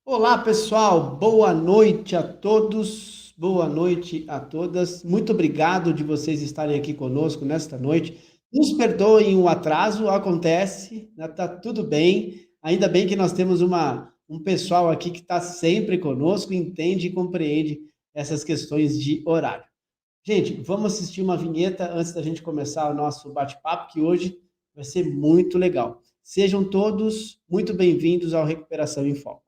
Olá, pessoal. Boa noite a todos. Boa noite a todas. Muito obrigado de vocês estarem aqui conosco nesta noite. Nos perdoem o atraso, acontece, né, tá tudo bem. Ainda bem que nós temos um pessoal aqui que está sempre conosco, entende e compreende essas questões de horário. Gente, vamos assistir uma vinheta antes da gente começar o nosso bate-papo, que hoje vai ser muito legal. Sejam todos muito bem-vindos ao Recuperação em Foco.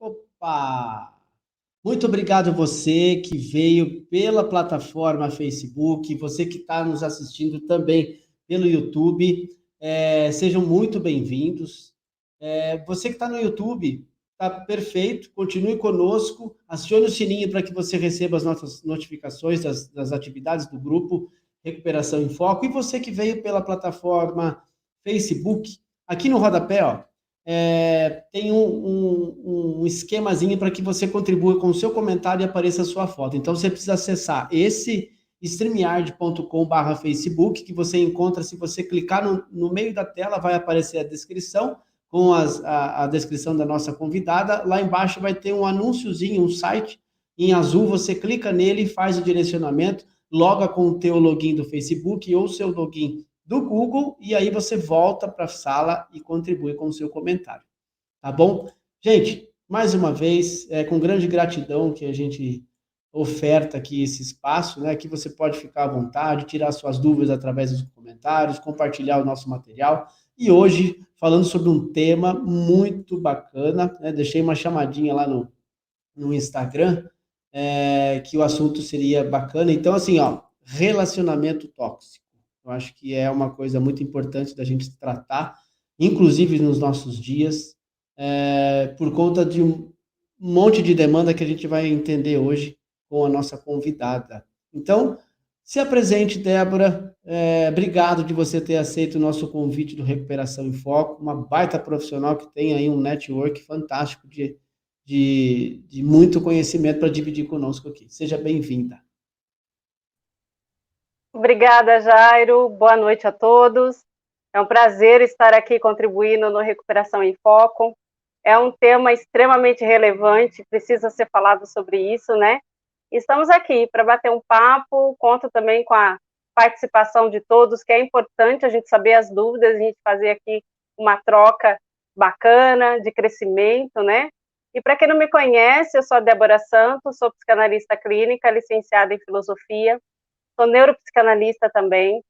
Opa! Muito obrigado você que veio pela plataforma Facebook, você que está nos assistindo também pelo YouTube, sejam muito bem-vindos. Você que está no YouTube, está perfeito, continue conosco, acione o sininho para que você receba as nossas notificações das atividades do grupo Recuperação em Foco. E você que veio pela plataforma Facebook, aqui no rodapé, ó, tem um esquemazinho para que você contribua com o seu comentário e apareça a sua foto. Então, você precisa acessar esse streamyard.com/Facebook, que você encontra, se você clicar no meio da tela, vai aparecer a descrição, com a descrição da nossa convidada. Lá embaixo vai ter um anúnciozinho, um site em azul, você clica nele e faz o direcionamento, loga com o teu login do Facebook ou o seu login do Google, e aí você volta para a sala e contribui com o seu comentário, tá bom? Gente, mais uma vez, com grande gratidão que a gente oferta aqui esse espaço, né? Aqui você pode ficar à vontade, tirar suas dúvidas através dos comentários, compartilhar o nosso material. E hoje, falando sobre um tema muito bacana, né? Deixei uma chamadinha lá no Instagram, que o assunto seria bacana. Então, assim, ó, relacionamento tóxico. Eu acho que é uma coisa muito importante da gente tratar, inclusive nos nossos dias, por conta de um monte de demanda que a gente vai entender hoje com a nossa convidada. Então, se apresente, Débora. Obrigado de você ter aceito o nosso convite do Recuperação em Foco, uma baita profissional que tem aí um network fantástico de muito conhecimento para dividir conosco aqui. Seja bem-vinda. Obrigada, Jairo. Boa noite a todos. É um prazer estar aqui contribuindo no Recuperação em Foco. É um tema extremamente relevante, precisa ser falado sobre isso, né? Estamos aqui para bater um papo, conto também com a participação de todos, que é importante a gente saber as dúvidas, a gente fazer aqui uma troca bacana, de crescimento, né? E para quem não me conhece, eu sou a Débora Santos, sou psicanalista clínica, licenciada em filosofia, sou neuropsicanalista também.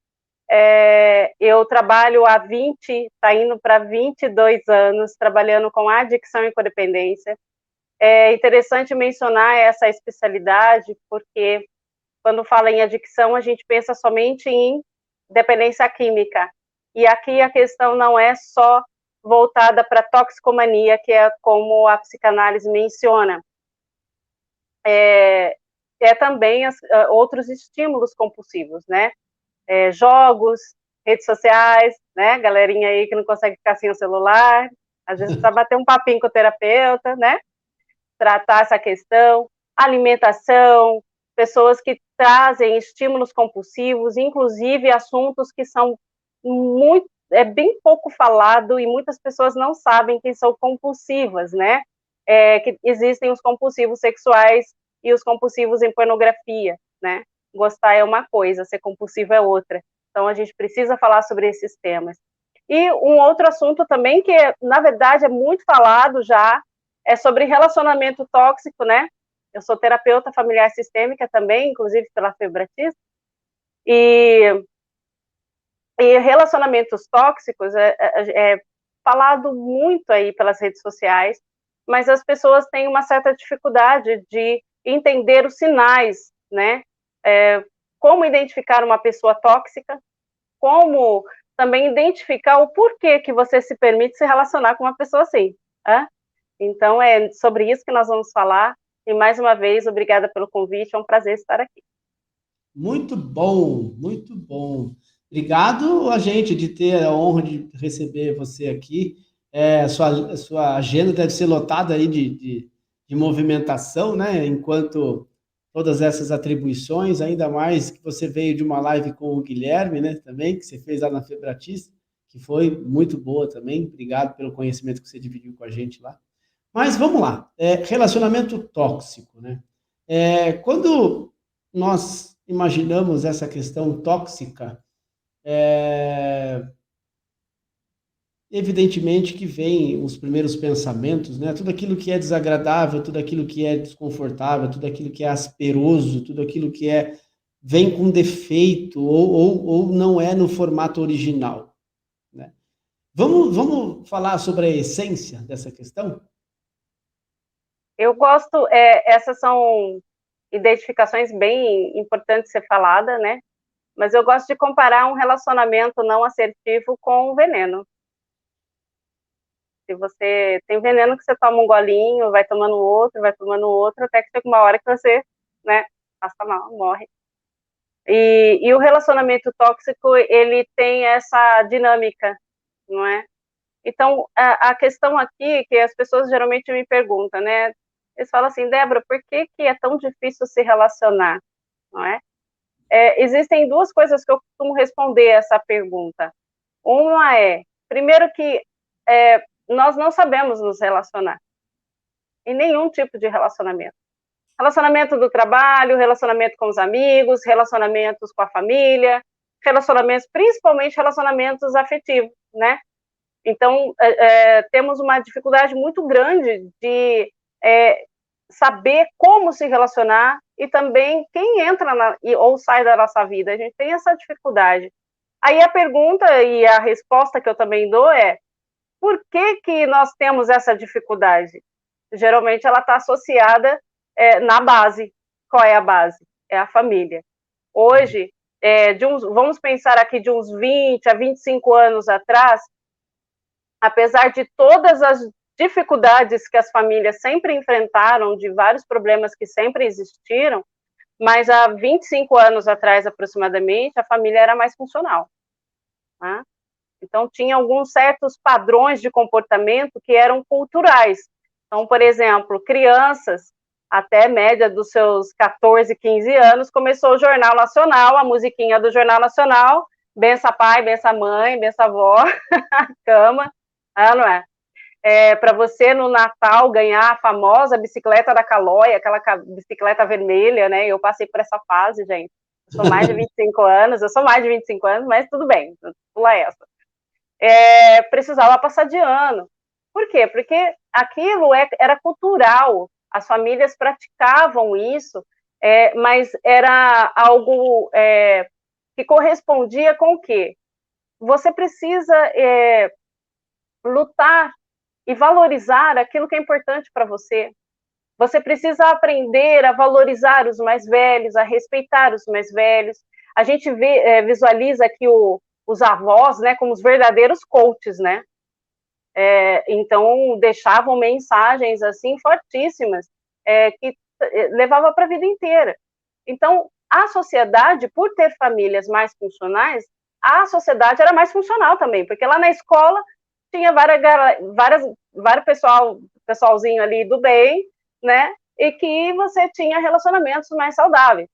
Eu trabalho há 20, está indo para 22 anos, trabalhando com adicção e codependência. É interessante mencionar essa especialidade, porque quando fala em adicção, a gente pensa somente em dependência química. E aqui a questão não é só voltada para toxicomania, que é como a psicanálise menciona. Também outros estímulos compulsivos, né? Jogos, redes sociais, né? Galerinha aí que não consegue ficar sem o celular, Às vezes precisa bater um papinho com o terapeuta, né? Tratar essa questão, alimentação, pessoas que trazem estímulos compulsivos, inclusive assuntos que são bem pouco falado e muitas pessoas não sabem que são compulsivas, né? Que existem os compulsivos sexuais e os compulsivos em pornografia, né? Gostar é uma coisa, ser compulsivo é outra. Então, a gente precisa falar sobre esses temas. E um outro assunto também que, na verdade, é muito falado já, é sobre relacionamento tóxico, né? Eu sou terapeuta familiar sistêmica também, inclusive pela Febratis, e relacionamentos tóxicos é falado muito aí pelas redes sociais, mas as pessoas têm uma certa dificuldade de entender os sinais, né? Como identificar uma pessoa tóxica, como também identificar o porquê que você se permite se relacionar com uma pessoa assim. Né? Então, é sobre isso que nós vamos falar. E, mais uma vez, obrigada pelo convite, é um prazer estar aqui. Muito bom, muito bom. Obrigado a gente de ter a honra de receber você aqui. A sua agenda deve ser lotada aí de movimentação, né? Enquanto todas essas atribuições, ainda mais que você veio de uma live com o Guilherme, né? Também, que você fez lá na Febratis, que foi muito boa também. Obrigado pelo conhecimento que você dividiu com a gente lá. Mas vamos lá. Relacionamento tóxico, né? Quando nós imaginamos essa questão tóxica, evidentemente que vem os primeiros pensamentos, né? Tudo aquilo que é desagradável, tudo aquilo que é desconfortável, tudo aquilo que é asperoso, tudo aquilo que vem com defeito ou não é no formato original, né? Vamos falar sobre a essência dessa questão? Eu gosto, essas são identificações bem importantes de ser falada, né? Mas eu gosto de comparar um relacionamento não assertivo com um veneno. Se você tem veneno que você toma um golinho, vai tomando outro, até que chega uma hora que você, né, passa mal, morre. E o relacionamento tóxico, ele tem essa dinâmica, não é? Então, a questão aqui, que as pessoas geralmente me perguntam, né? Eles falam assim, Débora, por que é tão difícil se relacionar, não é? Existem duas coisas que eu costumo responder a essa pergunta. Uma primeiro que nós não sabemos nos relacionar, em nenhum tipo de relacionamento. Relacionamento do trabalho, relacionamento com os amigos, relacionamentos com a família, relacionamentos, principalmente relacionamentos afetivos, né? Então, temos uma dificuldade muito grande de saber como se relacionar e também quem entra ou sai da nossa vida. A gente tem essa dificuldade. Aí a pergunta e a resposta que eu também dou por que nós temos essa dificuldade? Geralmente ela está associada na base. Qual é a base? É a família. Hoje, vamos pensar aqui de uns 20 a 25 anos atrás, apesar de todas as dificuldades que as famílias sempre enfrentaram, de vários problemas que sempre existiram, mas há 25 anos atrás, aproximadamente, a família era mais funcional. Né? Então, tinha alguns certos padrões de comportamento que eram culturais. Então, por exemplo, crianças, até média dos seus 14, 15 anos, começou o Jornal Nacional, a musiquinha do Jornal Nacional, bença pai, bença mãe, bença avó, cama, não é? Para você, no Natal, ganhar a famosa bicicleta da Calói, aquela bicicleta vermelha, né? Eu passei por essa fase, gente. Eu sou mais de 25 anos, mas tudo bem, pula essa. Precisava passar de ano. Por quê? Porque aquilo era cultural, as famílias praticavam isso, mas era algo que correspondia com o quê? Você precisa lutar e valorizar aquilo que é importante para você. Você precisa aprender a valorizar os mais velhos, a respeitar os mais velhos. A gente visualiza aqui os avós, né, como os verdadeiros coaches, né? Então, deixavam mensagens, assim, fortíssimas, que levava para a vida inteira. Então, a sociedade, por ter famílias mais funcionais, a sociedade era mais funcional também, porque lá na escola tinha vários pessoalzinho ali do bem, né? E que você tinha relacionamentos mais saudáveis,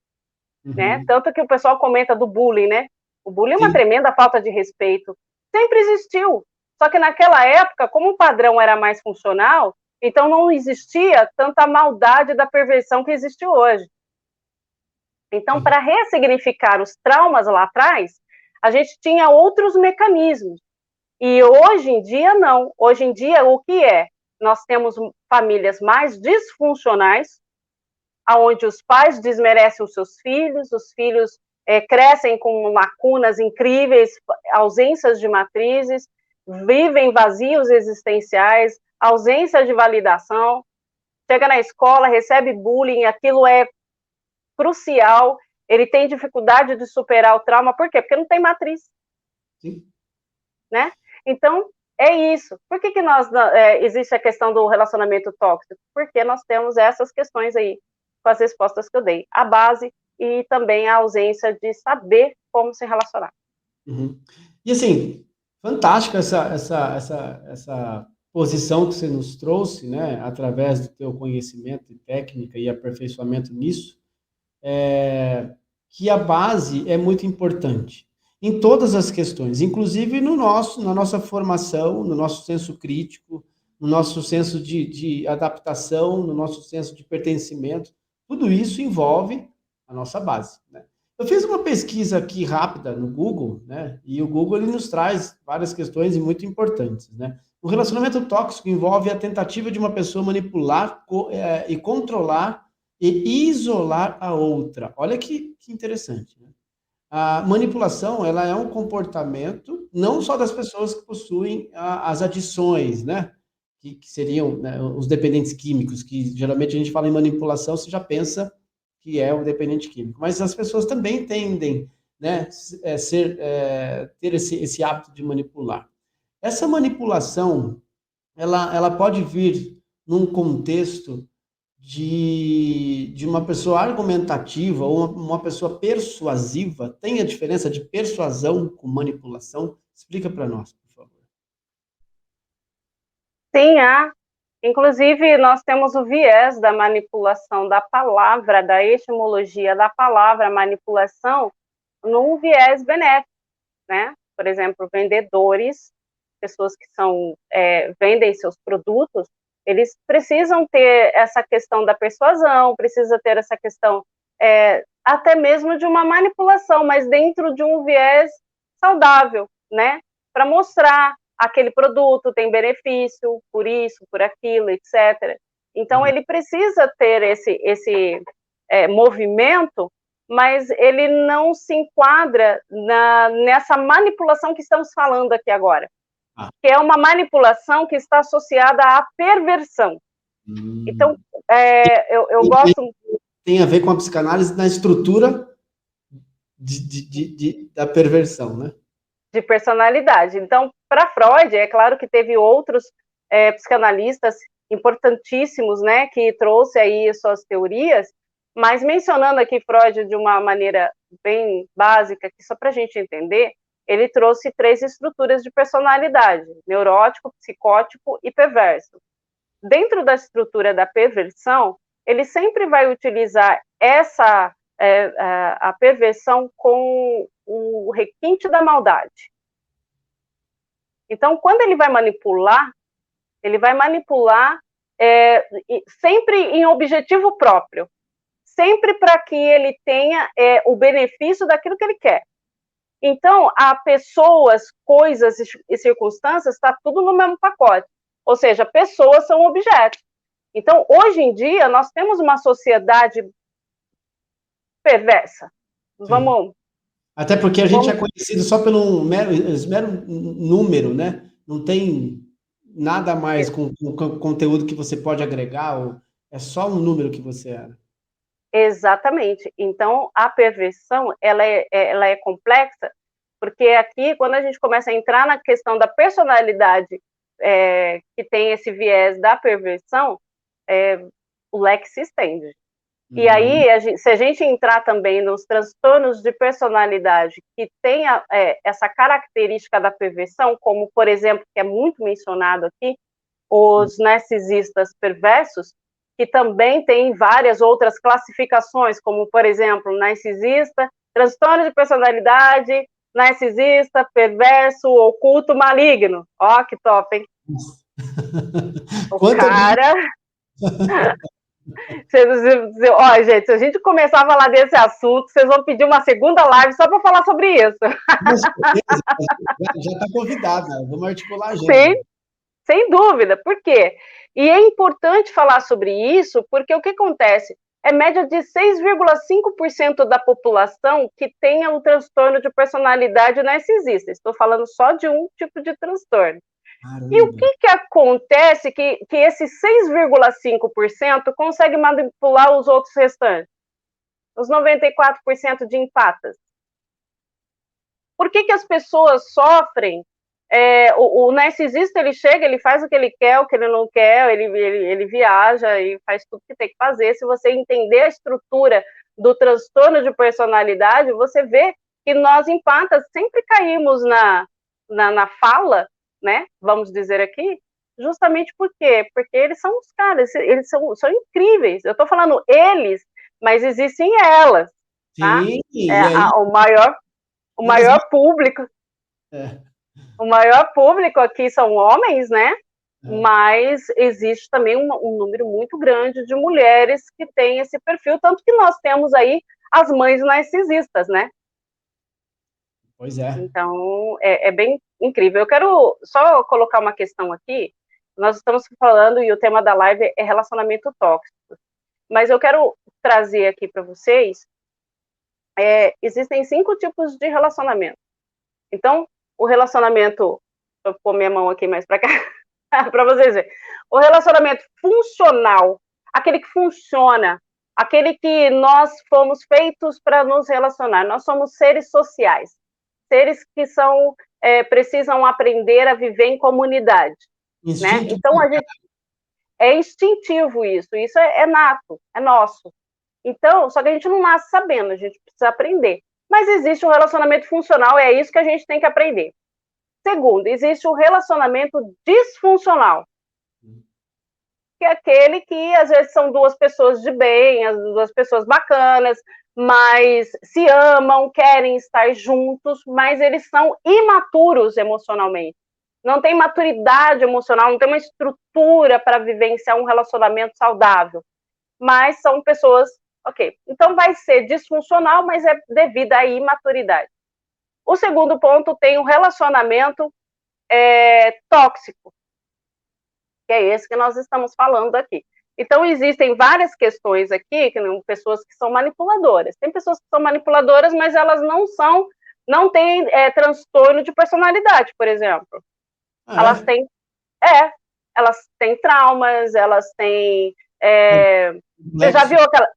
né? Tanto que o pessoal comenta do bullying, né? O bullying é uma tremenda falta de respeito. Sempre existiu. Só que naquela época, como o padrão era mais funcional, então não existia tanta maldade da perversão que existe hoje. Então, para ressignificar os traumas lá atrás, a gente tinha outros mecanismos. E hoje em dia, não. Hoje em dia, o que é? Nós temos famílias mais disfuncionais, onde os pais desmerecem os filhos crescem com lacunas incríveis, ausências de matrizes, vivem vazios existenciais, ausência de validação, chega na escola, recebe bullying, aquilo é crucial, ele tem dificuldade de superar o trauma, por quê? Porque não tem matriz. Sim. Né? Então, é isso. Por que existe a questão do relacionamento tóxico? Porque nós temos essas questões aí, com as respostas que eu dei. A base e também a ausência de saber como se relacionar. E assim, fantástica essa posição que você nos trouxe, né, através do teu conhecimento e técnica e aperfeiçoamento nisso, que a base é muito importante em todas as questões, inclusive na nossa formação, no nosso senso crítico, no nosso senso de adaptação, no nosso senso de pertencimento. Tudo isso envolve a nossa base, né? Eu fiz uma pesquisa aqui rápida no Google, né? E o Google ele nos traz várias questões muito importantes, né? O relacionamento tóxico envolve a tentativa de uma pessoa manipular e controlar e isolar a outra. Olha que interessante, né? A manipulação, ela é um comportamento não só das pessoas que possuem as adições, né? Que seriam, né, os dependentes químicos, que geralmente a gente fala em manipulação, você já pensa que é o dependente químico. Mas as pessoas também tendem, né, ter esse hábito de manipular. Essa manipulação, ela pode vir num contexto de uma pessoa argumentativa ou uma pessoa persuasiva. Tem a diferença de persuasão com manipulação? Explica para nós, por favor. Sim, inclusive, nós temos o viés da manipulação da palavra, da etimologia da palavra manipulação, num viés benéfico, né? Por exemplo, vendedores, pessoas que vendem seus produtos, eles precisam ter essa questão da persuasão, precisa ter essa questão até mesmo de uma manipulação, mas dentro de um viés saudável, né? Para mostrar aquele produto tem benefício, por isso, por aquilo, etc. Então, ele precisa ter esse movimento, mas ele não se enquadra nessa manipulação que estamos falando aqui agora, que é uma manipulação que está associada à perversão. Então, eu gosto... Tem a ver com a psicanálise na estrutura da perversão, né? De personalidade. Então, para Freud, é claro que teve outros psicanalistas importantíssimos, né, que trouxe aí suas teorias, mas mencionando aqui Freud de uma maneira bem básica, que só para a gente entender, ele trouxe 3 estruturas de personalidade: neurótico, psicótico e perverso. Dentro da estrutura da perversão, ele sempre vai utilizar a perversão com o requinte da maldade. Então, quando ele vai manipular sempre em objetivo próprio, sempre para que ele tenha o benefício daquilo que ele quer. Então, a pessoas, coisas e circunstâncias, está tudo no mesmo pacote. Ou seja, pessoas são objetos. Então, hoje em dia, nós temos uma sociedade perversa. Até porque a gente é conhecido só pelo mero número, né? Não tem nada mais com conteúdo que você pode agregar, ou é só um número que você é. Exatamente. Então, a perversão, ela é complexa, porque aqui, quando a gente começa a entrar na questão da personalidade que tem esse viés da perversão, o leque se estende. E aí, se a gente entrar também nos transtornos de personalidade que tem essa característica da perversão, como, por exemplo, que é muito mencionado aqui, os narcisistas perversos, que também tem várias outras classificações, como, por exemplo, narcisista, transtorno de personalidade, narcisista, perverso, oculto, maligno. Ó, que top, hein? O cara... Ó, gente, se a gente começar a falar desse assunto, vocês vão pedir uma segunda live só para falar sobre isso. Com certeza, já está convidada, vamos articular a gente. Sim, sem dúvida. Por quê? E é importante falar sobre isso, porque o que acontece? É média de 6,5% da população que tenha um transtorno de personalidade narcisista. Estou falando só de um tipo de transtorno. Caramba. E o que acontece que esse 6,5% consegue manipular os outros restantes? Os 94% de empatas. Por que as pessoas sofrem? O narcisista, ele chega, ele faz o que ele quer, o que ele não quer, ele viaja e faz tudo que tem que fazer. Se você entender a estrutura do transtorno de personalidade, você vê que nós, empatas, sempre caímos na fala, né? Vamos dizer aqui, justamente por quê? Porque eles são os caras, eles são incríveis. Eu estou falando eles, mas existem elas, tá? Sim, o maior público. O maior público aqui são homens, né? Mas existe também um número muito grande de mulheres que têm esse perfil, tanto que nós temos aí as mães narcisistas, né? Pois é. Então, é bem incrível. Eu quero só colocar uma questão aqui. Nós estamos falando, e o tema da live é relacionamento tóxico. Mas eu quero trazer aqui para vocês, existem 5 tipos de relacionamento. Então, o relacionamento, deixa eu pôr minha mão aqui mais para cá, para vocês verem. O relacionamento funcional, aquele que funciona, aquele que nós fomos feitos para nos relacionar. Nós somos seres sociais, seres que precisam aprender a viver em comunidade. Né? Então, é instintivo isso é nato, é nosso. Então, só que a gente não nasce sabendo, a gente precisa aprender. Mas existe um relacionamento funcional, é isso que a gente tem que aprender. Segundo, existe um relacionamento disfuncional, que é aquele que, às vezes, são 2 pessoas de bem, as 2 pessoas bacanas, mas se amam, querem estar juntos, mas eles são imaturos emocionalmente. Não tem maturidade emocional, não tem uma estrutura para vivenciar um relacionamento saudável. Mas são pessoas, ok. Então vai ser disfuncional, mas é devido à imaturidade. O segundo ponto tem um relacionamento tóxico, que é esse que nós estamos falando aqui. Então, existem várias questões aqui, pessoas que são manipuladoras. Tem pessoas que são manipuladoras, mas elas não têm transtorno de personalidade, por exemplo. Elas têm traumas, elas têm... você já viu aquela...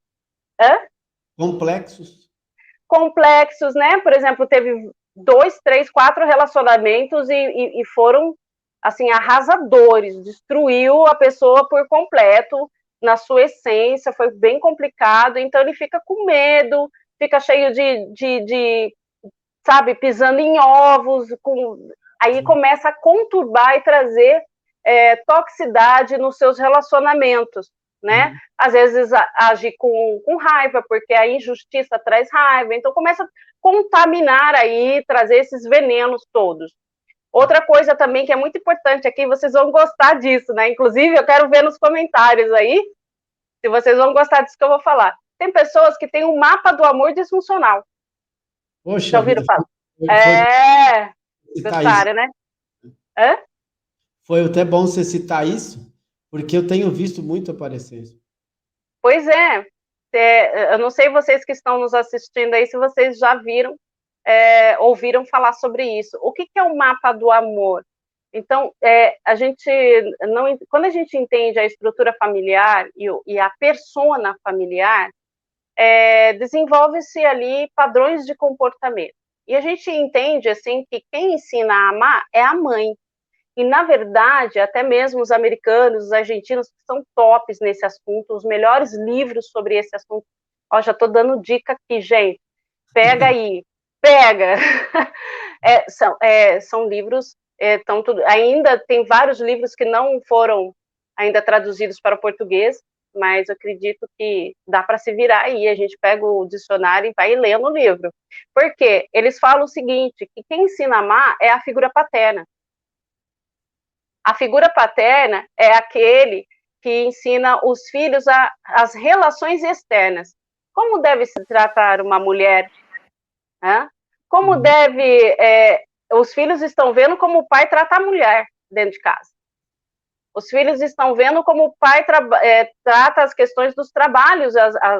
Complexos, né? Por exemplo, teve 2, 3, 4 relacionamentos e foram, assim, arrasadores. Destruiu a pessoa por completo, na sua essência, foi bem complicado. Então, ele fica com medo, fica cheio de sabe, pisando em ovos, aí começa a conturbar e trazer toxicidade nos seus relacionamentos, né? Às vezes age com raiva, porque a injustiça traz raiva, então começa a contaminar aí, trazer esses venenos todos. Outra coisa também que é muito importante aqui, vocês vão gostar disso, né? Inclusive, eu quero ver nos comentários aí, se vocês vão gostar disso que eu vou falar. Tem pessoas que têm um mapa do amor disfuncional. Poxa, já ouviram falar? Gostaram, né? Foi até bom você citar isso, porque eu tenho visto muito aparecer isso. Pois eu não sei vocês que estão nos assistindo aí, se vocês já viram, ouviram falar sobre isso. O que é o mapa do amor? Então, quando a gente entende a estrutura familiar e a persona familiar, desenvolve-se ali padrões de comportamento. E a gente entende, assim, que quem ensina a amar é a mãe. E, na verdade, até mesmo os americanos, os argentinos, são tops nesse assunto, os melhores livros sobre esse assunto. Ó, já estou dando dica aqui, gente. Pega aí, pega! São livros, ainda tem vários livros que não foram ainda traduzidos para o português, mas eu acredito que dá para se virar aí, a gente pega o dicionário e vai lendo o livro. Por quê? Eles falam o seguinte, que quem ensina a amar é a figura paterna. A figura paterna é aquele que ensina os filhos as relações externas. Como deve se tratar uma mulher? Né? Como os filhos estão vendo como o pai trata a mulher dentro de casa. Os filhos estão vendo como o pai trata as questões dos trabalhos,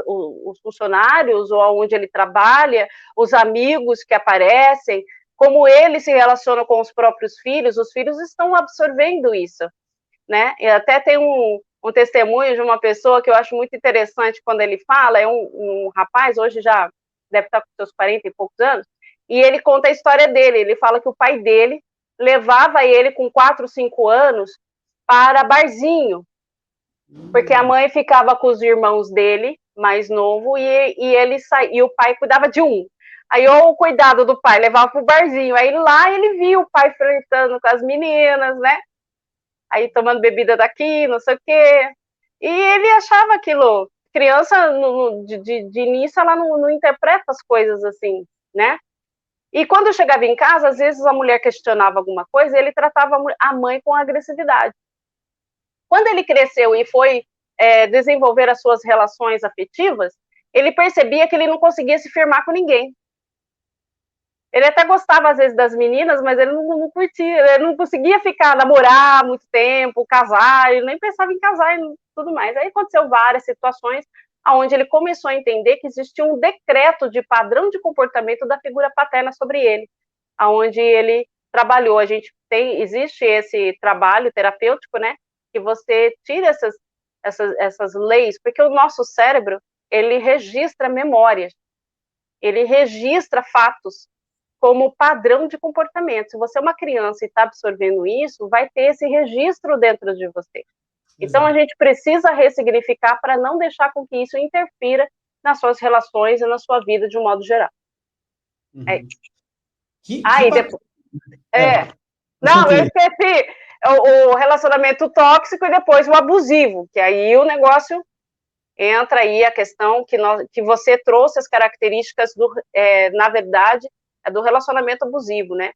os funcionários, ou onde ele trabalha, os amigos que aparecem, como ele se relaciona com os próprios filhos, os filhos estão absorvendo isso, né? E até tem um testemunho de uma pessoa que eu acho muito interessante quando ele fala, é um rapaz, hoje já deve estar com seus 40 e poucos anos, e ele conta a história dele, ele fala que o pai dele levava ele com 4, 5 anos para barzinho, porque a mãe ficava com os irmãos dele, mais novo, e o pai cuidava de um. Aí, ou o cuidado do pai levava pro barzinho, aí lá ele via o pai flertando com as meninas, né? Aí tomando bebida daqui, não sei o quê. E ele achava aquilo. Criança, de início, ela não interpreta as coisas assim, né? E quando chegava em casa, às vezes a mulher questionava alguma coisa e ele tratava a mãe com agressividade. Quando ele cresceu e foi desenvolver as suas relações afetivas, ele percebia que ele não conseguia se firmar com ninguém. Ele até gostava, às vezes, das meninas, mas ele não curtia, ele não conseguia namorar muito tempo, casar, ele nem pensava em casar e tudo mais. Aí aconteceu várias situações onde ele começou a entender que existia um decreto de padrão de comportamento da figura paterna sobre ele, onde ele trabalhou. Existe esse trabalho terapêutico, né, que você tira essas leis, porque o nosso cérebro, ele registra memórias, ele registra fatos como padrão de comportamento. Se você é uma criança e está absorvendo isso, vai ter esse registro dentro de você. Então, a gente precisa ressignificar para não deixar com que isso interfira nas suas relações e na sua vida de um modo geral. Uhum. Depois... Não, eu esqueci o relacionamento tóxico e depois o abusivo, que aí o negócio entra aí a questão que você trouxe as características na verdade, do relacionamento abusivo, né?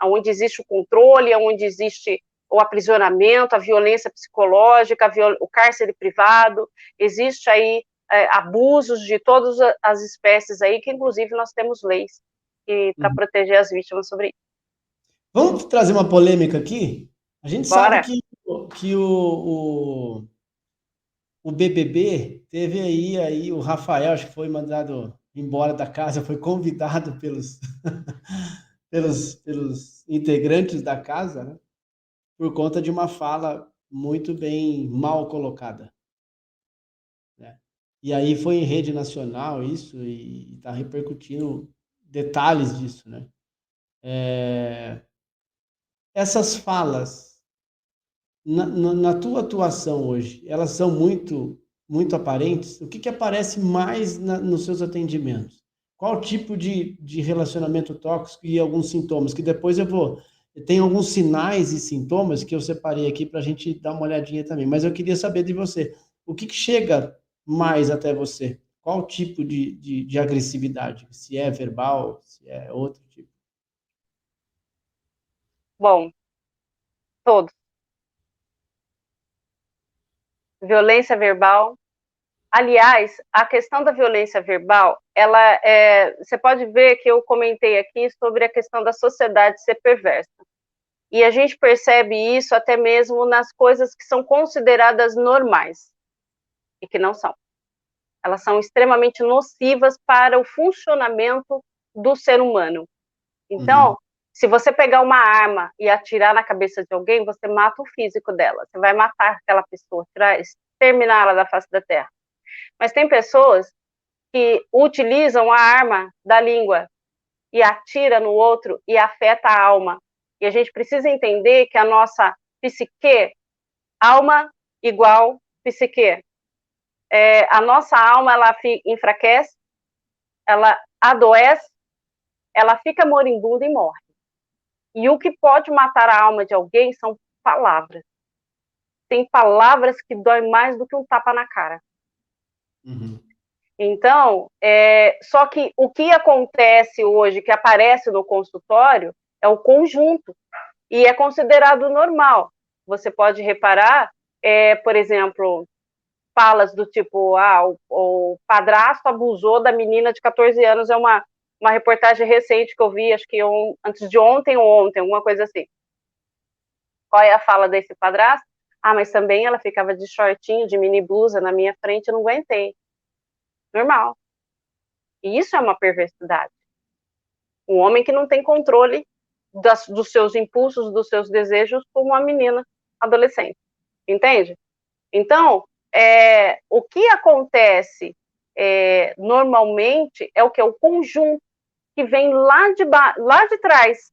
Onde existe o controle, onde existe o aprisionamento, a violência psicológica, o cárcere privado, existe aí abusos de todas as espécies aí, que inclusive nós temos leis para proteger as vítimas sobre isso. Vamos trazer uma polêmica aqui? A gente Bora. sabe que o BBB teve aí o Rafael, acho que foi mandado embora da casa, foi convidado pelos integrantes da casa, né, por conta de uma fala muito bem mal colocada, né? E aí foi em rede nacional isso, e está repercutindo detalhes disso, né? Essas falas, na tua atuação hoje, elas são muito aparentes? O que aparece mais nos seus atendimentos? Qual tipo de relacionamento tóxico e alguns sintomas? Que depois tem alguns sinais e sintomas que eu separei aqui para a gente dar uma olhadinha também. Mas eu queria saber de você, o que chega mais até você? Qual tipo de agressividade? Se é verbal, se é outro tipo? Bom, todos. Violência verbal. Aliás, a questão da violência verbal, você pode ver que eu comentei aqui sobre a questão da sociedade ser perversa. E a gente percebe isso até mesmo nas coisas que são consideradas normais e que não são. Elas são extremamente nocivas para o funcionamento do ser humano. Então, se você pegar uma arma e atirar na cabeça de alguém, você mata o físico dela. Você vai matar aquela pessoa, exterminar ela da face da terra. Mas tem pessoas que utilizam a arma da língua e atira no outro e afeta a alma. E a gente precisa entender que a nossa psique, alma igual psique, a nossa alma, ela enfraquece, ela adoece, ela fica moribunda e morre. E o que pode matar a alma de alguém são palavras. Tem palavras que doem mais do que um tapa na cara. Uhum. Então, só que o que acontece hoje, que aparece no consultório, é o conjunto, e é considerado normal. Você pode reparar, por exemplo, falas do tipo, o padrasto abusou da menina de 14 anos, é uma reportagem recente que eu vi, acho que antes de ontem ou ontem, alguma coisa assim. Qual é a fala desse padrasto? Mas também ela ficava de shortinho, de mini blusa na minha frente, eu não aguentei. Normal. E isso é uma perversidade. Um homem que não tem controle dos seus impulsos, dos seus desejos, como uma menina adolescente. Entende? Então, o que acontece normalmente é o que? O conjunto que vem lá de trás.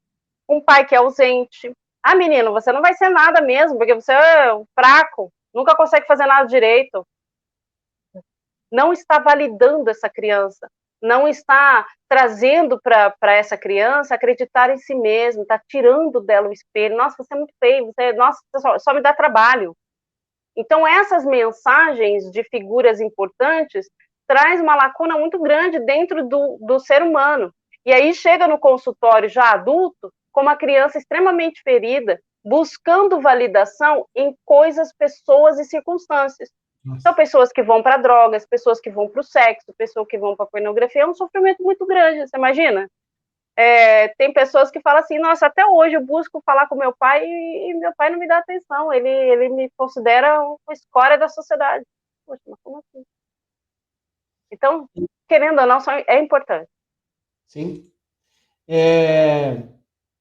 Um pai que é ausente. Menino, você não vai ser nada mesmo, porque você é fraco, nunca consegue fazer nada direito. Não está validando essa criança, não está trazendo para essa criança acreditar em si mesma, está tirando dela o espelho. Nossa, você é muito feio, nossa, só me dá trabalho. Então, essas mensagens de figuras importantes traz uma lacuna muito grande dentro do ser humano. E aí chega no consultório já adulto, com uma criança extremamente ferida, buscando validação em coisas, pessoas e circunstâncias. Nossa. São pessoas que vão para drogas, pessoas que vão para o sexo, pessoas que vão para a pornografia, é um sofrimento muito grande, você imagina? Tem pessoas que falam assim, nossa, até hoje eu busco falar com meu pai e meu pai não me dá atenção, ele me considera uma escória da sociedade. Poxa, mas como assim? Então, querendo ou não, é importante. Sim.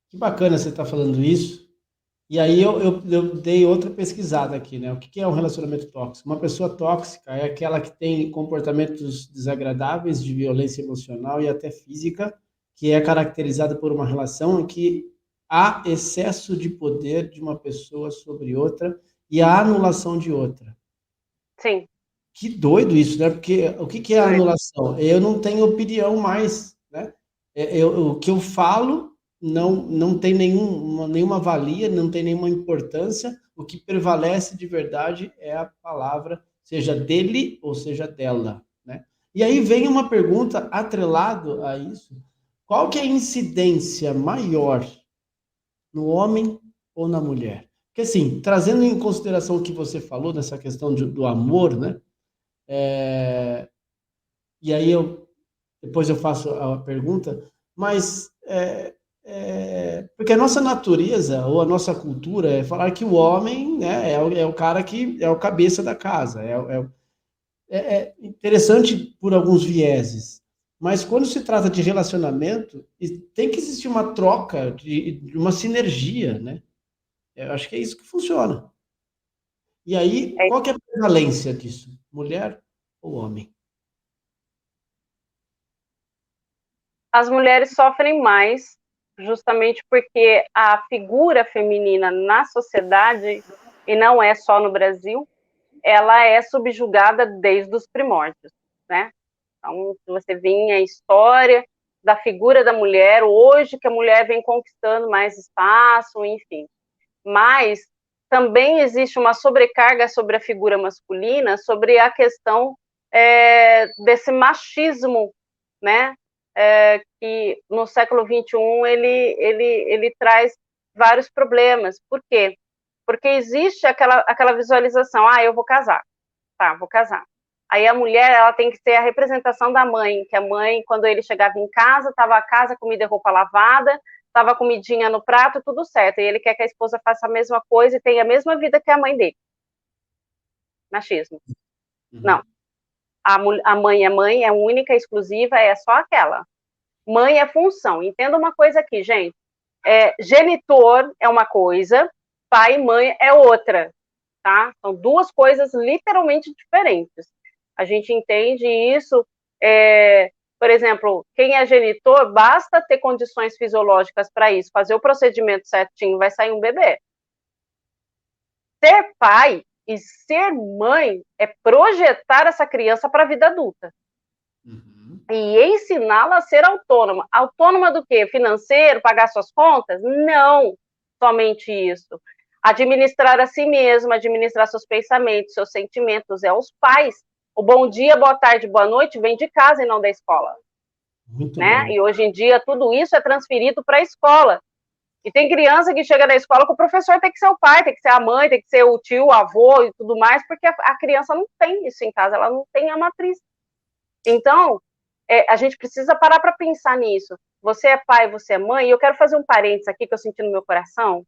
Que bacana você estar falando isso. E aí eu dei outra pesquisada aqui, né? O que é um relacionamento tóxico? Uma pessoa tóxica é aquela que tem comportamentos desagradáveis de violência emocional e até física, que é caracterizada por uma relação em que há excesso de poder de uma pessoa sobre outra e a anulação de outra. Sim. Que doido isso, né? Porque o que é a anulação? Eu não tenho opinião mais, né? O que eu falo não tem nenhuma valia, não tem nenhuma importância. O que prevalece de verdade é a palavra, seja dele ou seja dela, né? E aí vem uma pergunta atrelado a isso: qual que é a incidência maior no homem ou na mulher? Porque assim, trazendo em consideração o que você falou nessa questão do amor, né? E aí depois eu faço a pergunta, mas porque a nossa natureza ou a nossa cultura é falar que o homem, né, é o cara que é o cabeça da casa. É interessante por alguns vieses, mas quando se trata de relacionamento, tem que existir uma troca, de uma sinergia, né? Eu acho que é isso que funciona. E aí, qual que é a prevalência disso? Mulher ou homem? As mulheres sofrem mais, justamente porque a figura feminina na sociedade, e não é só no Brasil, ela é subjugada desde os primórdios, né? Então, se você vê a história da figura da mulher, hoje que a mulher vem conquistando mais espaço, enfim. Mas também existe uma sobrecarga sobre a figura masculina, sobre a questão desse machismo, né? Que no século XXI ele traz vários problemas. Por quê? Porque existe aquela visualização, eu vou casar, tá, vou casar. Aí a mulher, ela tem que ser a representação da mãe, que a mãe, quando ele chegava em casa, estava a casa, comida e roupa lavada, estava a comidinha no prato, tudo certo. E ele quer que a esposa faça a mesma coisa e tenha a mesma vida que a mãe dele. Machismo. Uhum. Não. A mãe é mãe, é única, exclusiva, é só aquela. Mãe é função. Entenda uma coisa aqui, gente. Genitor é uma coisa, pai e mãe é outra, tá? São duas coisas literalmente diferentes. A gente entende isso Por exemplo, quem é genitor, basta ter condições fisiológicas para isso, fazer o procedimento certinho, vai sair um bebê. Ser pai e ser mãe é projetar essa criança para a vida adulta. Uhum. E ensiná-la a ser autônoma. Autônoma do quê? Financeiro, pagar suas contas? Não, somente isso. Administrar a si mesma, administrar seus pensamentos, seus sentimentos, é os pais. O bom dia, boa tarde, boa noite vem de casa e não da escola. Muito né? bom. E hoje em dia tudo isso é transferido para a escola. E tem criança que chega na escola que o professor tem que ser o pai, tem que ser a mãe, tem que ser o tio, o avô e tudo mais, porque a criança não tem isso em casa, ela não tem a matriz. Então, a gente precisa parar para pensar nisso. Você é pai, você é mãe, e eu quero fazer um parênteses aqui que eu senti no meu coração.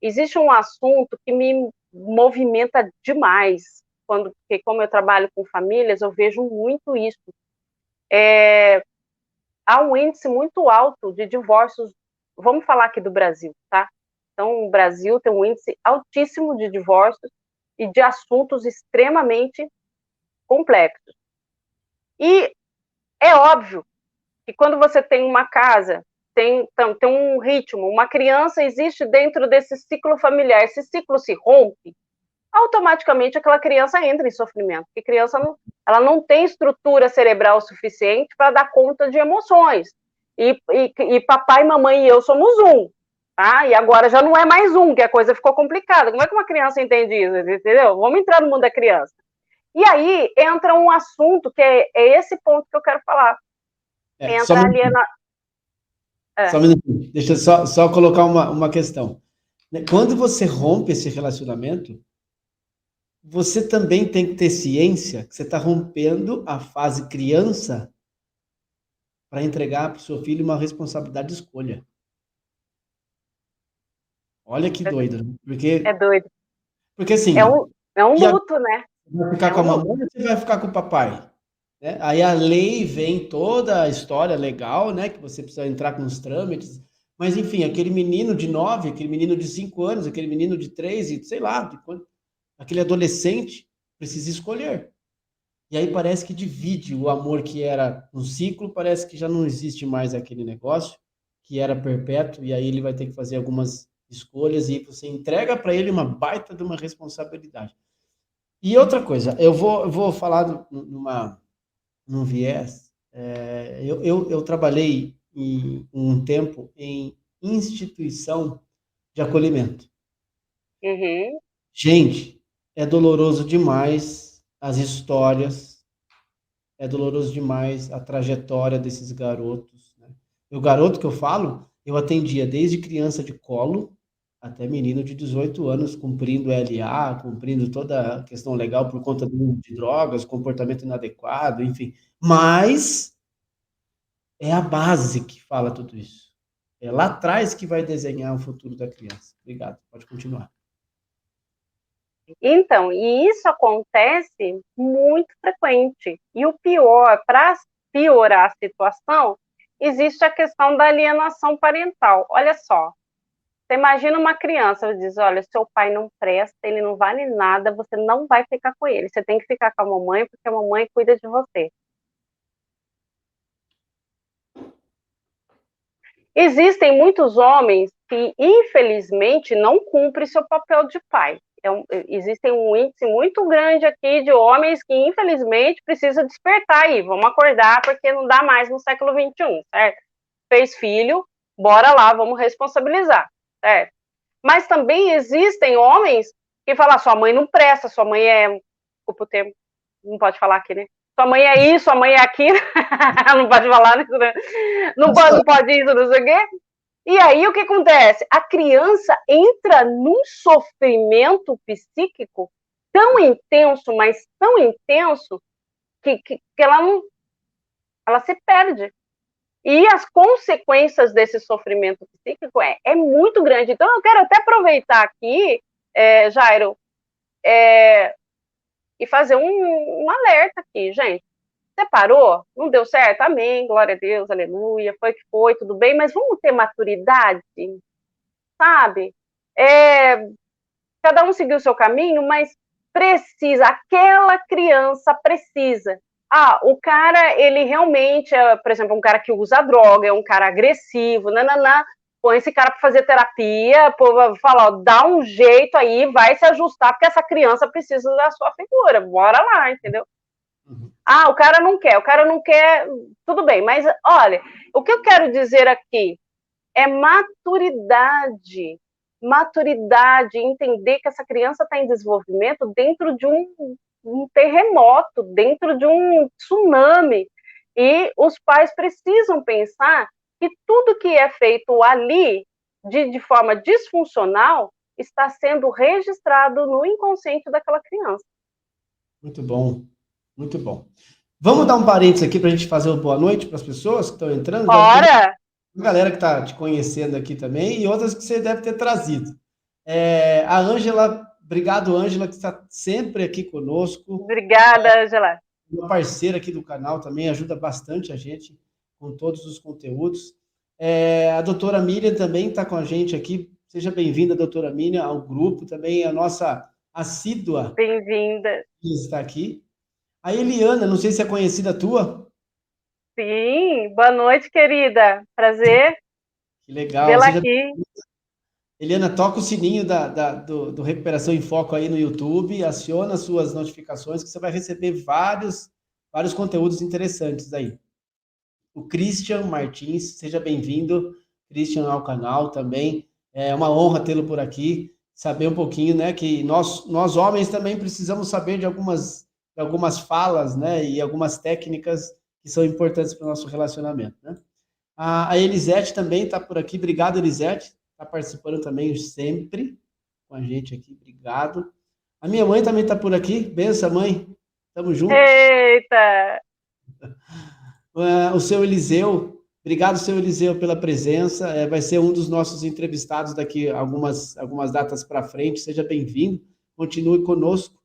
Existe um assunto que me movimenta demais, porque como eu trabalho com famílias, eu vejo muito isso. Há um índice muito alto de divórcios, vamos falar aqui do Brasil, tá? Então, o Brasil tem um índice altíssimo de divórcios e de assuntos extremamente complexos. E é óbvio que quando você tem uma casa, tem um ritmo, uma criança existe dentro desse ciclo familiar, esse ciclo se rompe, automaticamente aquela criança entra em sofrimento, porque criança ela não tem estrutura cerebral suficiente para dar conta de emoções. E papai, mamãe e eu somos um, tá? E agora já não é mais um, que a coisa ficou complicada. Como é que uma criança entende isso, entendeu? Vamos entrar no mundo da criança. E aí entra um assunto que é esse ponto que eu quero falar. Entra ali Só um minutinho. Deixa eu só colocar uma questão. Quando você rompe esse relacionamento, você também tem que ter ciência que você está rompendo a fase criança para entregar para o seu filho uma responsabilidade de escolha. Olha que doido, né? É doido. Porque assim... É um luto, né? Vai ficar com a mamãe ou você vai ficar com o papai? Né? Aí a lei vem toda a história legal, né? Que você precisa entrar com os trâmites. Mas, enfim, aquele menino de 9, aquele menino de 5 anos, aquele menino de 3, e sei lá, aquele adolescente precisa escolher. E aí parece que divide o amor que era um ciclo, parece que já não existe mais aquele negócio, que era perpétuo, e aí ele vai ter que fazer algumas escolhas e você entrega para ele uma baita de uma responsabilidade. E outra coisa, eu vou falar num viés. Eu trabalhei um tempo em instituição de acolhimento. Uhum. Gente, é doloroso demais as histórias, é doloroso demais a trajetória desses garotos. Né? O garoto que eu falo, eu atendia desde criança de colo até menino de 18 anos, cumprindo LA, cumprindo toda a questão legal por conta de drogas, comportamento inadequado, enfim. Mas é a base que fala tudo isso. É lá atrás que vai desenhar o futuro da criança. Obrigado, pode continuar. Então, e isso acontece muito frequente. E o pior, para piorar a situação, existe a questão da alienação parental. Olha só, você imagina uma criança, diz, olha, seu pai não presta, ele não vale nada, você não vai ficar com ele, você tem que ficar com a mamãe, porque a mamãe cuida de você. Existem muitos homens que, infelizmente, não cumprem seu papel de pai. Existe um índice muito grande aqui de homens que, infelizmente, precisam despertar aí. Vamos acordar, porque não dá mais no século XXI, certo? Fez filho, bora lá, vamos responsabilizar, certo? Mas também existem homens que falam, sua mãe não presta, sua mãe é... Desculpa o termo, não pode falar aqui, né? Sua mãe é isso, sua mãe é aquilo. Não pode falar, né? Não pode isso, não sei o quê. E aí, o que acontece? A criança entra num sofrimento psíquico tão intenso, mas tão intenso, que ela se perde. E as consequências desse sofrimento psíquico é muito grande. Então, eu quero até aproveitar aqui, Jairo, e fazer um alerta aqui, gente. Separou? Não deu certo? Amém, glória a Deus, aleluia, foi que foi, tudo bem, mas vamos ter maturidade, sabe? Cada um seguiu o seu caminho, mas aquela criança precisa o cara, ele realmente é, por exemplo, um cara que usa droga, é um cara agressivo, nananã, põe esse cara para fazer terapia, fala, ó, dá um jeito aí, vai se ajustar, porque essa criança precisa da sua figura, bora lá, entendeu? Uhum. O cara não quer, tudo bem, mas olha, o que eu quero dizer aqui é maturidade, entender que essa criança está em desenvolvimento dentro de um terremoto, dentro de um tsunami, e os pais precisam pensar que tudo que é feito ali, de forma disfuncional, está sendo registrado no inconsciente daquela criança. Muito bom, muito bom. Vamos dar um parênteses aqui para a gente fazer uma boa noite para as pessoas que estão entrando. Deve ter Ora! uma galera que está te conhecendo aqui também e outras que você deve ter trazido. A Ângela, obrigado, Ângela, que está sempre aqui conosco. Obrigada, Angela. Uma parceira aqui do canal também, ajuda bastante a gente com todos os conteúdos. A doutora Miriam também está com a gente aqui. Seja bem-vinda, doutora Miriam, ao grupo também, a nossa assídua. Bem-vinda. Está aqui. A Eliana, não sei se é conhecida tua. Sim, boa noite, querida. Prazer. Que legal. Vê-la aqui. Eliana, toca o sininho do Recuperação em Foco aí no YouTube, aciona as suas notificações, que você vai receber vários conteúdos interessantes aí. O Christian Martins, seja bem-vindo, Christian, ao canal também. É uma honra tê-lo por aqui, saber um pouquinho, né, que nós homens também precisamos saber de algumas falas, né, e algumas técnicas que são importantes para o nosso relacionamento, né? A Elisete também está por aqui. Obrigado, Elisete. Está participando também sempre com a gente aqui. Obrigado. A minha mãe também está por aqui. Benção, mãe. Tamo junto. Eita! O seu Eliseu. Obrigado, seu Eliseu, pela presença. Vai ser um dos nossos entrevistados daqui algumas datas para frente. Seja bem-vindo. Continue conosco.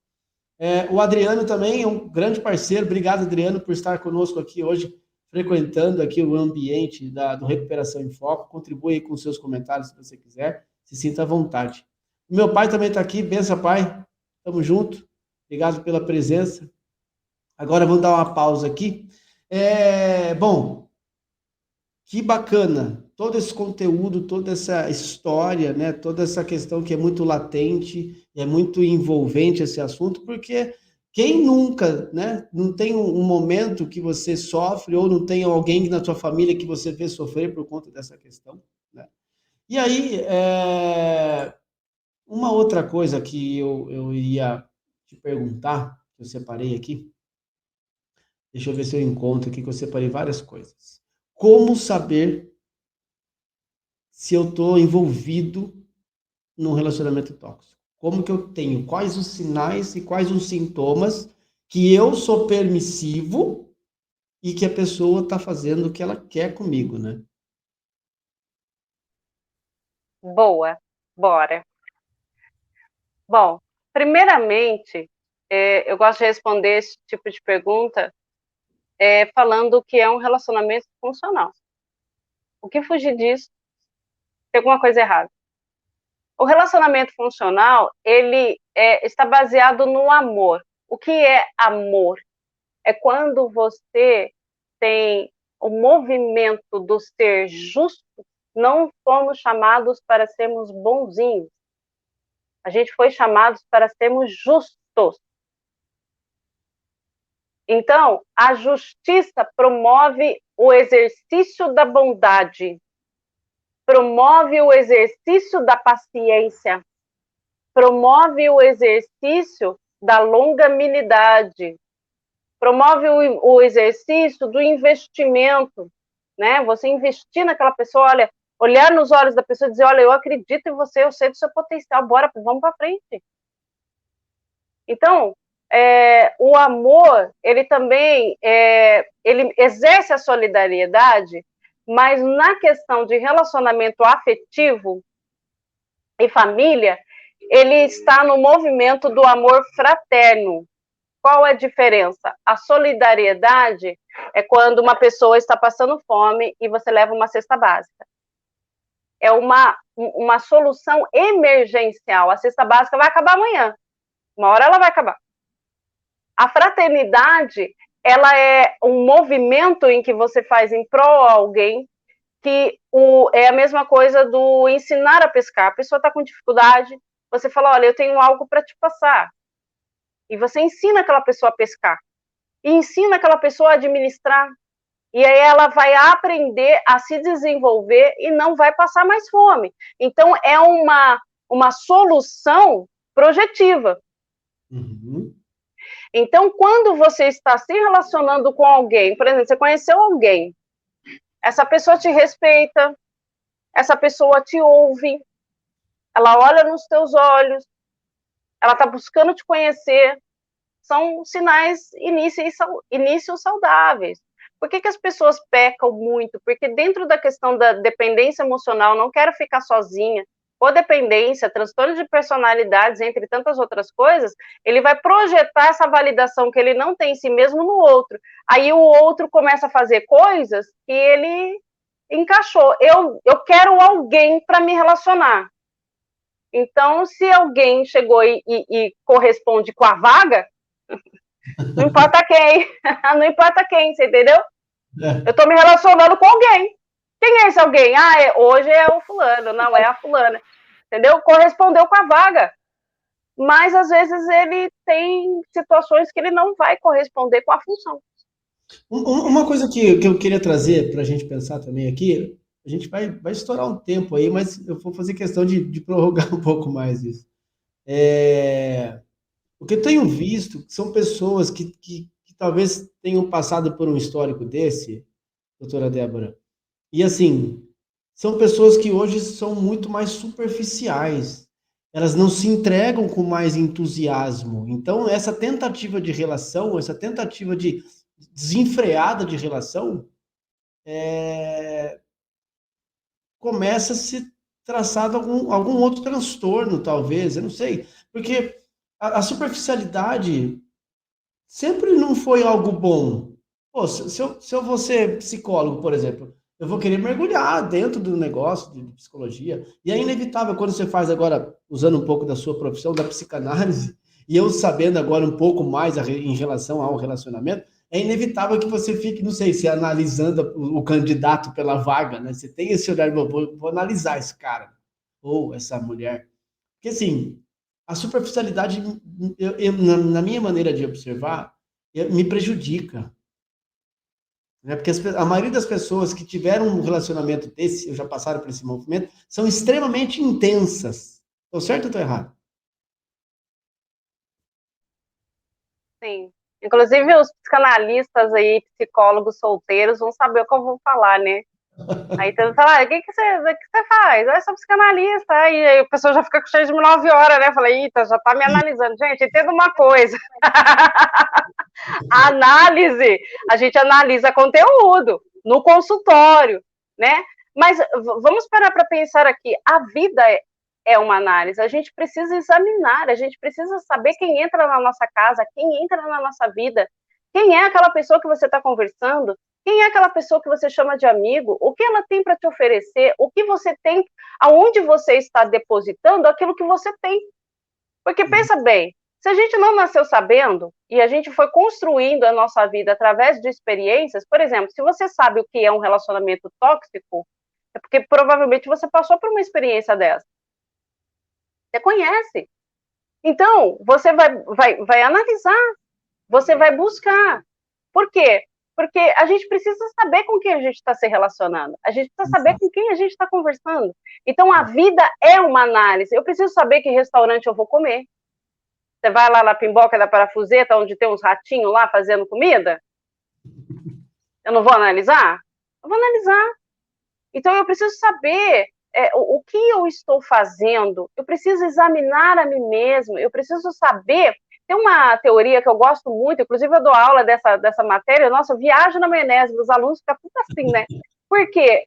O Adriano também é um grande parceiro. Obrigado, Adriano, por estar conosco aqui hoje, frequentando aqui o ambiente do Recuperação em Foco. Contribui aí com seus comentários, se você quiser. Se sinta à vontade. O meu pai também está aqui. Benção, pai. Tamo junto. Obrigado pela presença. Agora vamos dar uma pausa aqui. Bom, que bacana. Todo esse conteúdo, toda essa história, né? Toda essa questão que é muito latente, é muito envolvente esse assunto, porque quem nunca, né? Não tem um momento que você sofre ou não tem alguém na sua família que você vê sofrer por conta dessa questão, né? E aí, uma outra coisa que eu iria te perguntar, que eu separei aqui, deixa eu ver se eu encontro aqui, que eu separei várias coisas. Como saber se eu estou envolvido num relacionamento tóxico? Como que eu tenho? Quais os sinais e quais os sintomas que eu sou permissivo e que a pessoa está fazendo o que ela quer comigo, né? Boa, bora. Bom, primeiramente, eu gosto de responder esse tipo de pergunta falando que é um relacionamento funcional. O que fugir disso, tem alguma coisa errada. O relacionamento funcional, ele está baseado no amor. O que é amor? É quando você tem o movimento do ser justo. Não fomos chamados para sermos bonzinhos. A gente foi chamados para sermos justos. Então, a justiça promove o exercício da bondade, promove o exercício da paciência, promove o exercício da longanimidade, promove o exercício do investimento, né? Você investir naquela pessoa, olha, olhar nos olhos da pessoa e dizer, olha, eu acredito em você, eu sei do seu potencial, bora, vamos para frente. Então, o amor, ele também, ele exerce a solidariedade, mas na questão de relacionamento afetivo e família, ele está no movimento do amor fraterno. Qual é a diferença? A solidariedade é quando uma pessoa está passando fome e você leva uma cesta básica. É uma solução emergencial. A cesta básica vai acabar amanhã. Uma hora ela vai acabar. A fraternidade ela é um movimento em que você faz em prol a alguém, que é a mesma coisa do ensinar a pescar. A pessoa está com dificuldade, você fala, olha, eu tenho algo para te passar. E você ensina aquela pessoa a pescar. E ensina aquela pessoa a administrar. E aí ela vai aprender a se desenvolver e não vai passar mais fome. Então, é uma solução projetiva. Uhum. Então, quando você está se relacionando com alguém, por exemplo, você conheceu alguém, essa pessoa te respeita, essa pessoa te ouve, ela olha nos teus olhos, ela está buscando te conhecer, são sinais, inícios saudáveis. Por que as pessoas pecam muito? Porque dentro da questão da dependência emocional, não quero ficar sozinha, codependência, transtorno de personalidades, entre tantas outras coisas, ele vai projetar essa validação que ele não tem em si mesmo no outro. Aí o outro começa a fazer coisas que ele encaixou. Eu quero alguém para me relacionar. Então, se alguém chegou e corresponde com a vaga, não importa quem, não importa quem, você entendeu? Eu tô me relacionando com alguém. Quem é esse alguém? Hoje é o fulano, não é a fulana. Entendeu? Correspondeu com a vaga. Mas, às vezes, ele tem situações que ele não vai corresponder com a função. Uma coisa que eu queria trazer para a gente pensar também aqui, a gente vai estourar um tempo aí, mas eu vou fazer questão de prorrogar um pouco mais isso. O que eu tenho visto são pessoas que talvez tenham passado por um histórico desse, doutora Débora, e assim, são pessoas que hoje são muito mais superficiais. Elas não se entregam com mais entusiasmo. Então, essa tentativa de relação, essa tentativa de desenfreada de relação, começa a se traçar algum outro transtorno, talvez, eu não sei. Porque a superficialidade sempre não foi algo bom. Pô, se eu vou ser psicólogo, por exemplo, eu vou querer mergulhar dentro do negócio de psicologia. E é inevitável quando você faz agora, usando um pouco da sua profissão, da psicanálise, e eu sabendo agora um pouco mais em relação ao relacionamento, é inevitável que você fique, não sei, se analisando o candidato pela vaga, né? Você tem esse olhar, vou analisar esse cara ou essa mulher. Porque assim, a superficialidade, na minha maneira de observar, me prejudica. Né? Porque a maioria das pessoas que tiveram um relacionamento desse, ou já passaram por esse movimento, são extremamente intensas. Estou certo ou estou errado? Sim. Inclusive, os psicanalistas aí, psicólogos solteiros, vão saber o que eu vou falar, né? Aí todo mundo fala, o que você faz? Eu sou psicanalista. Aí a pessoa já fica cheia de 9 horas, né? Falei, eita, já tá me analisando. Gente, entenda uma coisa. A análise, a gente analisa conteúdo no consultório, né? Mas vamos parar para pensar aqui. A vida é uma análise. A gente precisa examinar, a gente precisa saber quem entra na nossa casa, quem entra na nossa vida, quem é aquela pessoa que você está conversando, quem é aquela pessoa que você chama de amigo, o que ela tem para te oferecer, o que você tem, aonde você está depositando aquilo que você tem. Porque pensa bem, se a gente não nasceu sabendo e a gente foi construindo a nossa vida através de experiências, por exemplo, se você sabe o que é um relacionamento tóxico, é porque provavelmente você passou por uma experiência dessa. Você conhece. Então, você vai analisar, você vai buscar. Por quê? Porque a gente precisa saber com quem a gente está se relacionando. A gente precisa saber com quem a gente está conversando. Então, a vida é uma análise. Eu preciso saber que restaurante eu vou comer. Você vai lá na Pimboca da Parafuseta, onde tem uns ratinhos lá fazendo comida? Eu não vou analisar? Eu vou analisar. Então, eu preciso saber o que eu estou fazendo, eu preciso examinar a mim mesmo, eu preciso saber. Tem uma teoria que eu gosto muito, inclusive eu dou aula dessa matéria, nossa, eu viajo na maionese, os alunos ficam tudo assim, né? Porque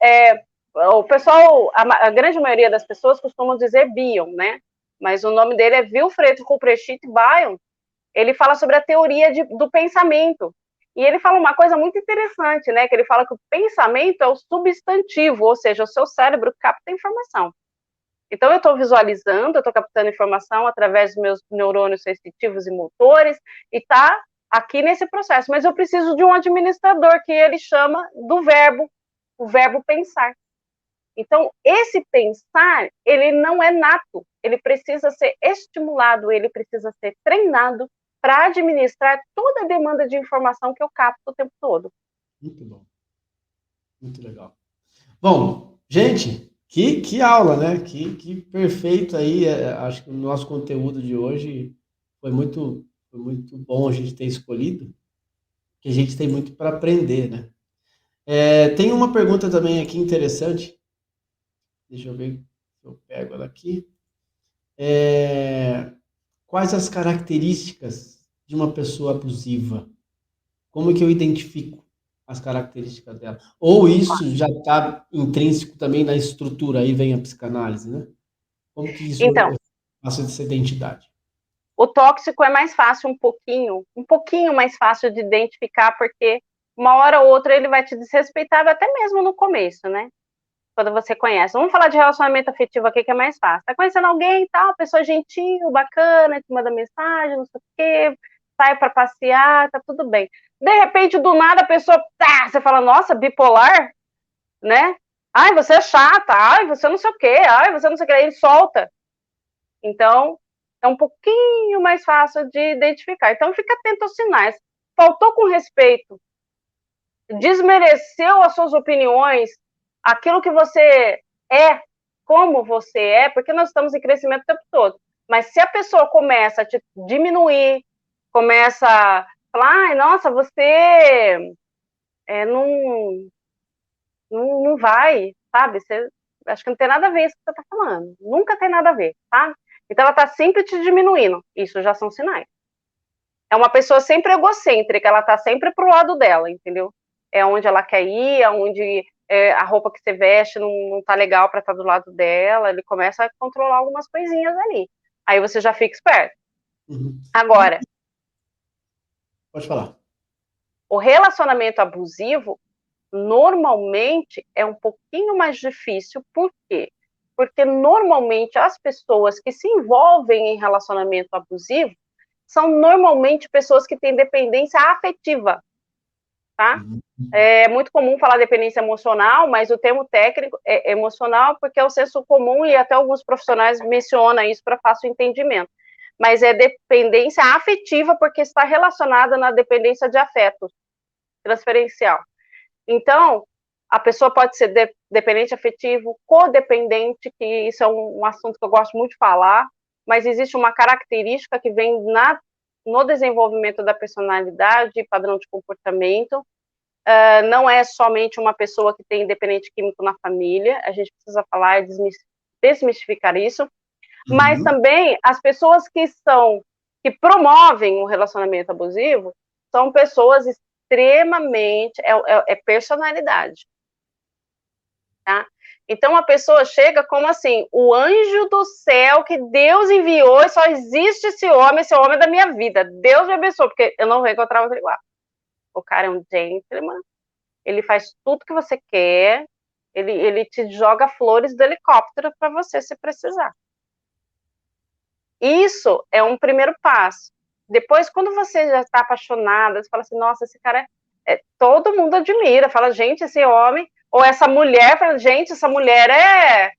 o pessoal, a grande maioria das pessoas costumam dizer Bion, né? Mas o nome dele é Wilfred Ruprecht Bion. Ele fala sobre a teoria do pensamento. E ele fala uma coisa muito interessante, né? Que ele fala que o pensamento é o substantivo, ou seja, o seu cérebro capta informação. Então, eu estou visualizando, eu estou captando informação através dos meus neurônios sensitivos e motores, e está aqui nesse processo, mas eu preciso de um administrador que ele chama do verbo, o verbo pensar. Então, esse pensar, ele não é nato, ele precisa ser estimulado, ele precisa ser treinado para administrar toda a demanda de informação que eu capto o tempo todo. Muito bom. Muito legal. Bom, gente, que aula, né? Que perfeito aí. Acho que o nosso conteúdo de hoje foi muito bom a gente ter escolhido, que a gente tem muito para aprender, né? Tem uma pergunta também aqui interessante. Deixa eu ver se eu pego ela aqui. Quais as características de uma pessoa abusiva? Como que eu identifico as características dela? Ou isso já está intrínseco também na estrutura, aí vem a psicanálise, né? Como que isso Então, passa dessa identidade? o tóxico é mais fácil, um pouquinho mais fácil de identificar, porque uma hora ou outra ele vai te desrespeitar, até mesmo no começo, né? Quando você conhece. Vamos falar de relacionamento afetivo aqui, que é mais fácil. Tá conhecendo alguém e tal, pessoa gentil, bacana, te manda mensagem, não sei o quê, sai para passear, tá tudo bem. De repente, do nada, a pessoa, tá, você fala, nossa, bipolar, né? Ai, você é chata, ai, você não sei o quê, ai, você não sei o quê, aí ele solta. Então, é um pouquinho mais fácil de identificar. Então, fica atento aos sinais. Faltou com respeito, desmereceu as suas opiniões, aquilo que você é, como você é, porque nós estamos em crescimento o tempo todo. Mas se a pessoa começa a te diminuir, começa a falar, ai, nossa, você não vai, sabe? Você, acho que não tem nada a ver isso que você está falando. Nunca tem nada a ver, tá? Então ela está sempre te diminuindo. Isso já são sinais. É uma pessoa sempre egocêntrica, ela está sempre pro lado dela, entendeu? É onde ela quer ir, é onde a roupa que você veste não tá legal para estar do lado dela, ele começa a controlar algumas coisinhas ali. Aí você já fica esperto. Uhum. Agora, Pode falar. o relacionamento abusivo, normalmente, é um pouquinho mais difícil. Por quê? Porque, normalmente, as pessoas que se envolvem em relacionamento abusivo são, normalmente, pessoas que têm dependência afetiva, tá? É muito comum falar dependência emocional, mas o termo técnico é emocional porque é o senso comum e até alguns profissionais mencionam isso para fácil entendimento. Mas é dependência afetiva porque está relacionada na dependência de afeto transferencial. Então, a pessoa pode ser dependente afetivo, codependente, que isso é um assunto que eu gosto muito de falar, mas existe uma característica que vem no desenvolvimento da personalidade e padrão de comportamento. Não é somente uma pessoa que tem dependente químico na família, a gente precisa falar e desmistificar isso, mas também as pessoas que promovem um relacionamento abusivo são pessoas extremamente, personalidade, tá? Então a pessoa chega como assim, o anjo do céu que Deus enviou e só existe esse homem é da minha vida, Deus me abençoe, porque eu não vou encontrar outro igual. O cara é um gentleman, ele faz tudo que você quer, ele te joga flores do helicóptero para você se precisar. Isso é um primeiro passo. Depois, quando você já está apaixonada, você fala assim, nossa, esse cara todo mundo admira, fala, gente, esse homem, ou essa mulher, fala, gente, essa mulher é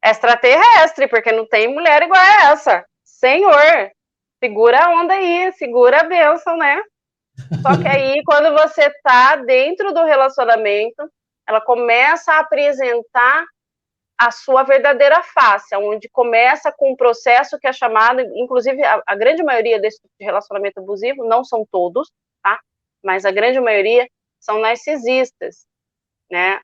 extraterrestre, porque não tem mulher igual a essa. Senhor, segura a onda aí, segura a bênção, né? Só que aí, quando você está dentro do relacionamento, ela começa a apresentar a sua verdadeira face, onde começa com um processo que é chamado, inclusive, a grande maioria desse tipo de relacionamento abusivo, não são todos, tá? Mas a grande maioria são narcisistas, né?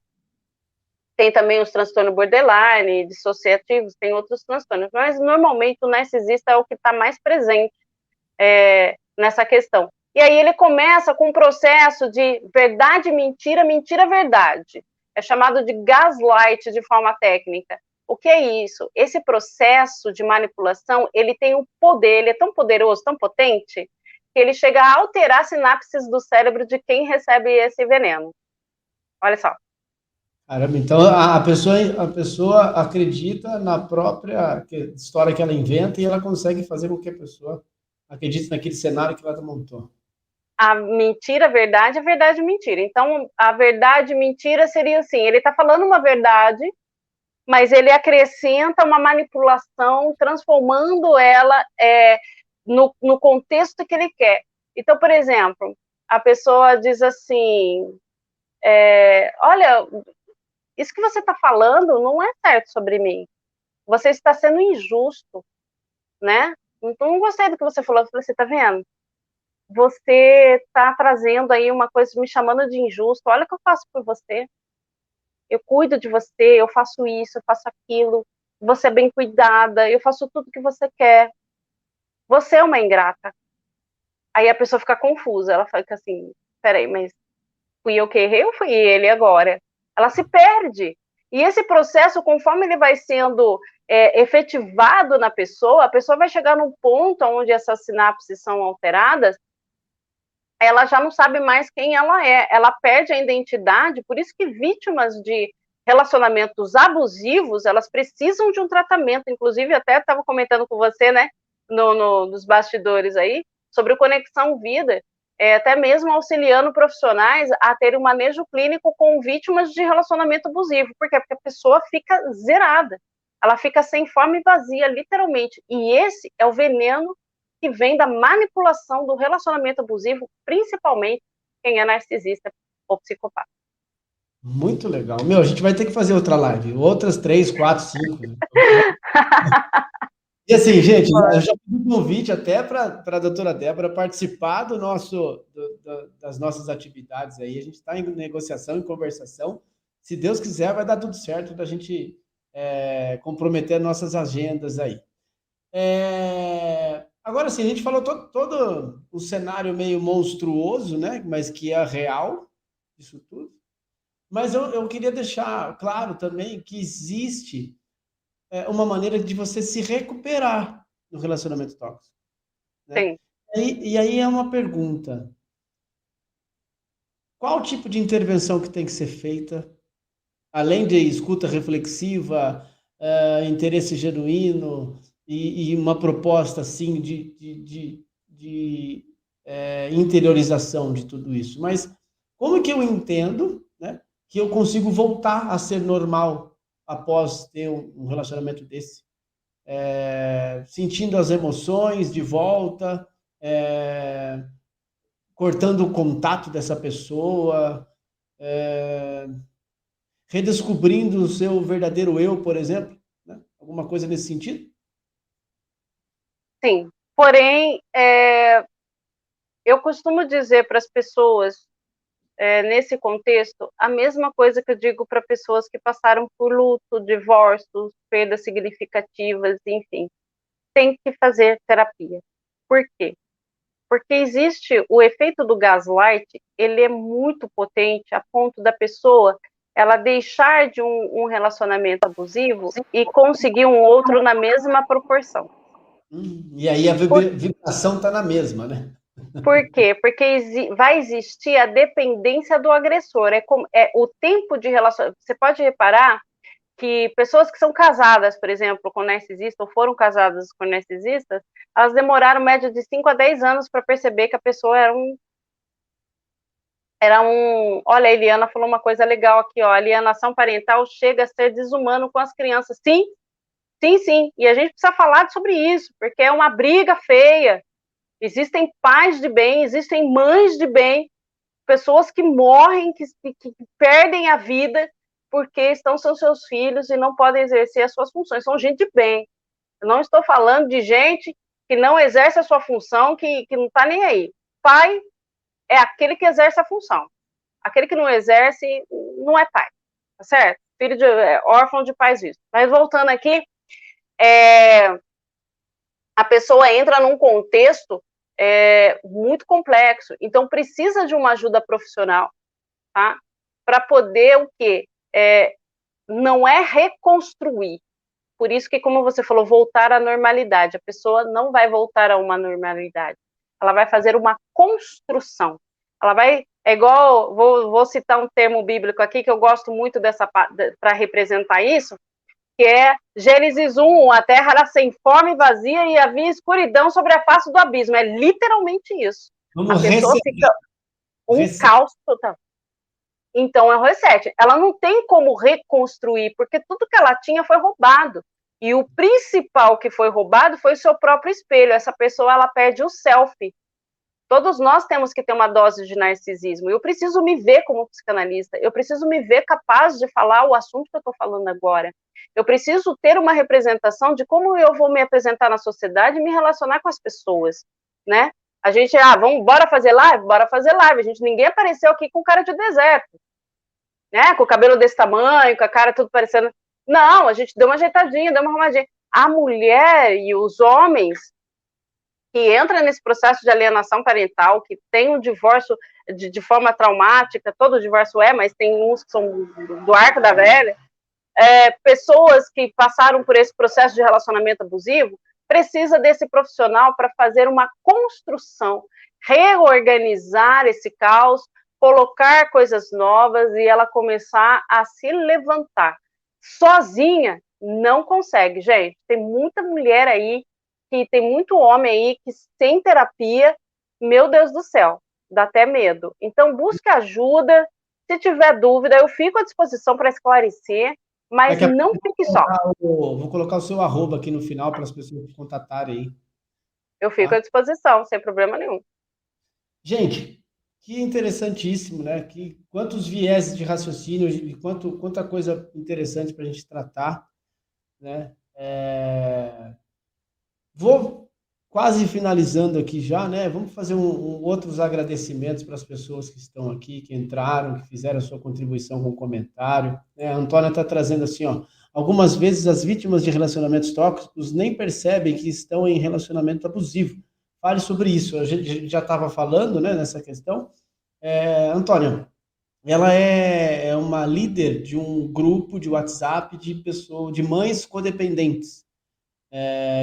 Tem também os transtornos borderline, dissociativos, tem outros transtornos, mas normalmente o narcisista é o que está mais presente nessa questão. E aí ele começa com um processo de verdade, mentira, mentira, verdade. É chamado de gaslight de forma técnica. O que é isso? Esse processo de manipulação, ele tem um poder, ele é tão poderoso, tão potente, que ele chega a alterar sinapses do cérebro de quem recebe esse veneno. Olha só. Caramba, então a pessoa acredita na própria história que ela inventa e ela consegue fazer com que a pessoa acredite naquele cenário que ela montou. a mentira, a verdade, mentira. Então, a verdade, mentira seria assim, ele está falando uma verdade, mas ele acrescenta uma manipulação, transformando ela no contexto que ele quer. Então, por exemplo, a pessoa diz assim, olha, isso que você está falando não é certo sobre mim. Você está sendo injusto, né? Então, não gostei do que você falou. Eu falei, você está vendo? Você está trazendo aí uma coisa, me chamando de injusto. Olha o que eu faço por você. Eu cuido de você, eu faço isso, eu faço aquilo. Você é bem cuidada, eu faço tudo que você quer. Você é uma ingrata. Aí a pessoa fica confusa. Ela fica assim, peraí, mas fui eu que errei ou fui ele agora? Ela se perde. E esse processo, conforme ele vai sendo efetivado na pessoa, a pessoa vai chegar num ponto onde essas sinapses são alteradas, ela já não sabe mais quem ela é, ela perde a identidade, por isso que vítimas de relacionamentos abusivos, elas precisam de um tratamento, inclusive até estava comentando com você, né, nos bastidores aí, sobre o Conexão Vida, até mesmo auxiliando profissionais a terem um manejo clínico com vítimas de relacionamento abusivo. Por quê? Porque a pessoa fica zerada, ela fica sem forma e vazia, literalmente, e esse é o veneno que vem da manipulação do relacionamento abusivo, principalmente quem é narcisista ou psicopata. Muito legal. Meu, a gente vai ter que fazer outra live, outras 3, 4, 5. E assim, gente, eu já fiz um convite até para a doutora Débora participar das nossas atividades aí. A gente está em negociação, em conversação. Se Deus quiser, vai dar tudo certo da gente comprometer nossas agendas aí. Agora sim, a gente falou todo o cenário meio monstruoso, né? Mas que é real, isso tudo. Mas eu queria deixar claro também que existe uma maneira de você se recuperar no relacionamento tóxico. Né? Sim. E aí é uma pergunta. Qual tipo de intervenção que tem que ser feita, além de escuta reflexiva, interesse genuíno e uma proposta assim de interiorização de tudo isso? Mas como que eu entendo, né, que eu consigo voltar a ser normal após ter um relacionamento desse? Sentindo as emoções de volta, cortando o contato dessa pessoa, redescobrindo o seu verdadeiro eu, por exemplo, né? Alguma coisa nesse sentido? Sim, porém, eu costumo dizer para as pessoas, nesse contexto, a mesma coisa que eu digo para pessoas que passaram por luto, divórcios, perdas significativas, enfim, tem que fazer terapia. Por quê? Porque existe o efeito do gaslight, ele é muito potente a ponto da pessoa ela deixar de um relacionamento abusivo e conseguir um outro na mesma proporção. E aí a vibração está na mesma, né? Por quê? Porque vai existir a dependência do agressor. O tempo de relacionamento. Você pode reparar que pessoas que são casadas, por exemplo, com narcisista, ou foram casadas com narcisistas, elas demoraram média de 5 a 10 anos para perceber que a pessoa era um... Olha, a Eliana falou uma coisa legal aqui, ó. A alienação parental chega a ser desumano com as crianças. Sim, sim, sim. E a gente precisa falar sobre isso, porque é uma briga feia. Existem pais de bem, existem mães de bem, pessoas que morrem, que perdem a vida porque são seus filhos e não podem exercer as suas funções. São gente de bem. Eu não estou falando de gente que não exerce a sua função, que não está nem aí. Pai é aquele que exerce a função. Aquele que não exerce não é pai, tá certo? Filho órfão de pais vivos. Mas voltando aqui, a pessoa entra num contexto muito complexo, então precisa de uma ajuda profissional, tá? Para poder o quê? Não é reconstruir. Por isso que, como você falou, voltar à normalidade. A pessoa não vai voltar a uma normalidade. Ela vai fazer uma construção. Ela vai... É igual... Vou citar um termo bíblico aqui, que eu gosto muito dessa para representar isso, que é Gênesis 1, a terra era sem forma e vazia e havia escuridão sobre a face do abismo. É literalmente isso. Vamos A pessoa resetar. fica um caos total. Então é o reset. Ela não tem como reconstruir, porque tudo que ela tinha foi roubado. E o principal que foi roubado foi o seu próprio espelho. Essa pessoa, ela perde o selfie. Todos nós temos que ter uma dose de narcisismo. Eu preciso me ver como psicanalista. Eu preciso me ver capaz de falar o assunto que eu estou falando agora. Eu preciso ter uma representação de como eu vou me apresentar na sociedade e me relacionar com as pessoas, né? A gente, bora fazer live? Bora fazer live. Ninguém apareceu aqui com cara de deserto, né? Com o cabelo desse tamanho, com a cara tudo parecendo... Não, a gente deu uma ajeitadinha, deu uma arrumadinha. A mulher e os homens que entra nesse processo de alienação parental, que tem um divórcio de forma traumática, todo divórcio mas tem uns que são do arco da velha, pessoas que passaram por esse processo de relacionamento abusivo, precisa desse profissional para fazer uma construção, reorganizar esse caos, colocar coisas novas e ela começar a se levantar. Sozinha, não consegue, gente. Tem muita mulher aí, que tem muito homem aí que sem terapia, meu Deus do céu, dá até medo. Então, busque ajuda. Se tiver dúvida, eu fico à disposição para esclarecer, mas não fique só. Vou colocar o seu arroba aqui no final para as pessoas te contatarem aí. Eu fico à disposição, sem problema nenhum. Gente, que interessantíssimo, né? Quantos vieses de raciocínio e quanta coisa interessante para a gente tratar, né? Vou quase finalizando aqui já, né? Vamos fazer outros agradecimentos para as pessoas que estão aqui, que entraram, que fizeram a sua contribuição com comentário. Né? A Antônia está trazendo assim, ó, algumas vezes as vítimas de relacionamentos tóxicos nem percebem que estão em relacionamento abusivo. Fale sobre isso. A gente já estava falando, né, nessa questão. Antônia, ela é uma líder de um grupo de WhatsApp de mães codependentes.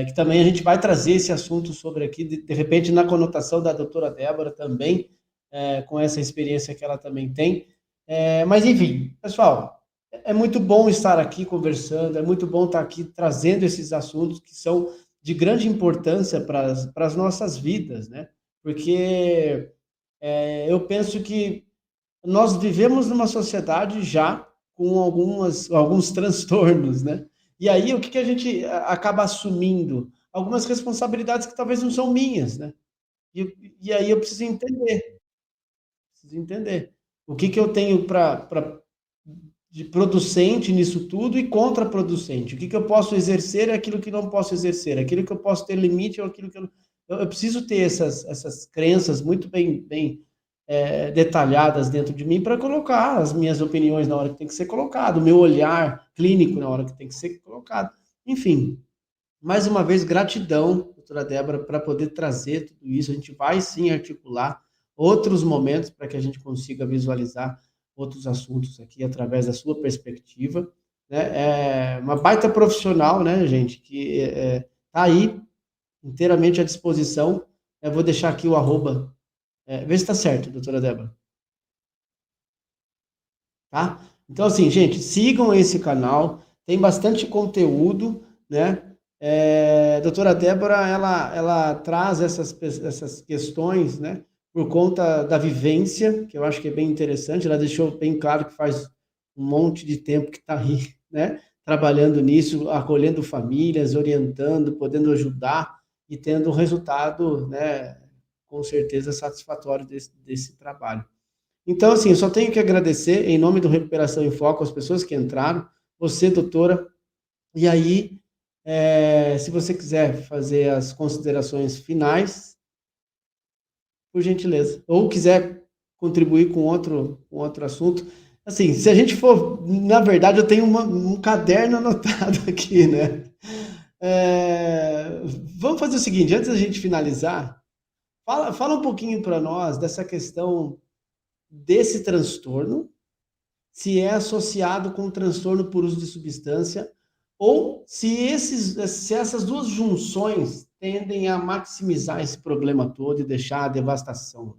Que também a gente vai trazer esse assunto sobre aqui, de repente na conotação da doutora Débora também, com essa experiência que ela também tem. Mas, enfim, pessoal, é muito bom estar aqui conversando, é muito bom estar aqui trazendo esses assuntos que são de grande importância para as nossas vidas, né? Porque eu penso que nós vivemos numa sociedade já com alguns transtornos, né? E aí, o que a gente acaba assumindo? Algumas responsabilidades que talvez não são minhas, né? E aí eu preciso entender. O que eu tenho de producente nisso tudo e contraproducente. O que eu posso exercer é aquilo que não posso exercer. Aquilo que eu posso ter limite ou aquilo que eu preciso ter essas crenças muito bem detalhadas dentro de mim para colocar as minhas opiniões na hora que tem que ser colocado, o meu olhar clínico na hora que tem que ser colocado. Enfim, mais uma vez, gratidão, doutora Débora, para poder trazer tudo isso. A gente vai sim articular outros momentos para que a gente consiga visualizar outros assuntos aqui através da sua perspectiva. Né? É uma baita profissional, né, gente, que está aí inteiramente à disposição. Eu vou deixar aqui o arroba. Vê se está certo, doutora Débora. Tá? Então, assim, gente, sigam esse canal, tem bastante conteúdo, né? Doutora Débora, ela traz essas questões, né? Por conta da vivência, que eu acho que é bem interessante, ela deixou bem claro que faz um monte de tempo que está aí, né? Trabalhando nisso, acolhendo famílias, orientando, podendo ajudar e tendo um resultado, né? Com certeza satisfatório desse trabalho. Então, assim, eu só tenho que agradecer, em nome do Recuperação em Foco, as pessoas que entraram, você, doutora, e aí, se você quiser fazer as considerações finais, por gentileza, ou quiser contribuir com outro assunto, assim, se a gente for, na verdade, eu tenho um caderno anotado aqui, né? Vamos fazer o seguinte, antes da gente finalizar, fala um pouquinho para nós dessa questão desse transtorno, se é associado com transtorno por uso de substância, ou se essas duas junções tendem a maximizar esse problema todo e deixar a devastação.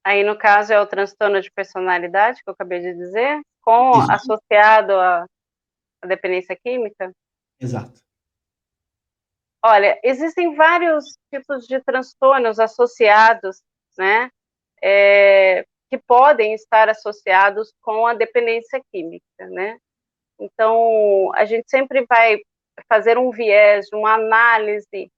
Aí, no caso, é o transtorno de personalidade, que eu acabei de dizer, associado à dependência química? Exato. Olha, existem vários tipos de transtornos associados, né, que podem estar associados com a dependência química, né? Então, a gente sempre vai fazer um viés, uma análise,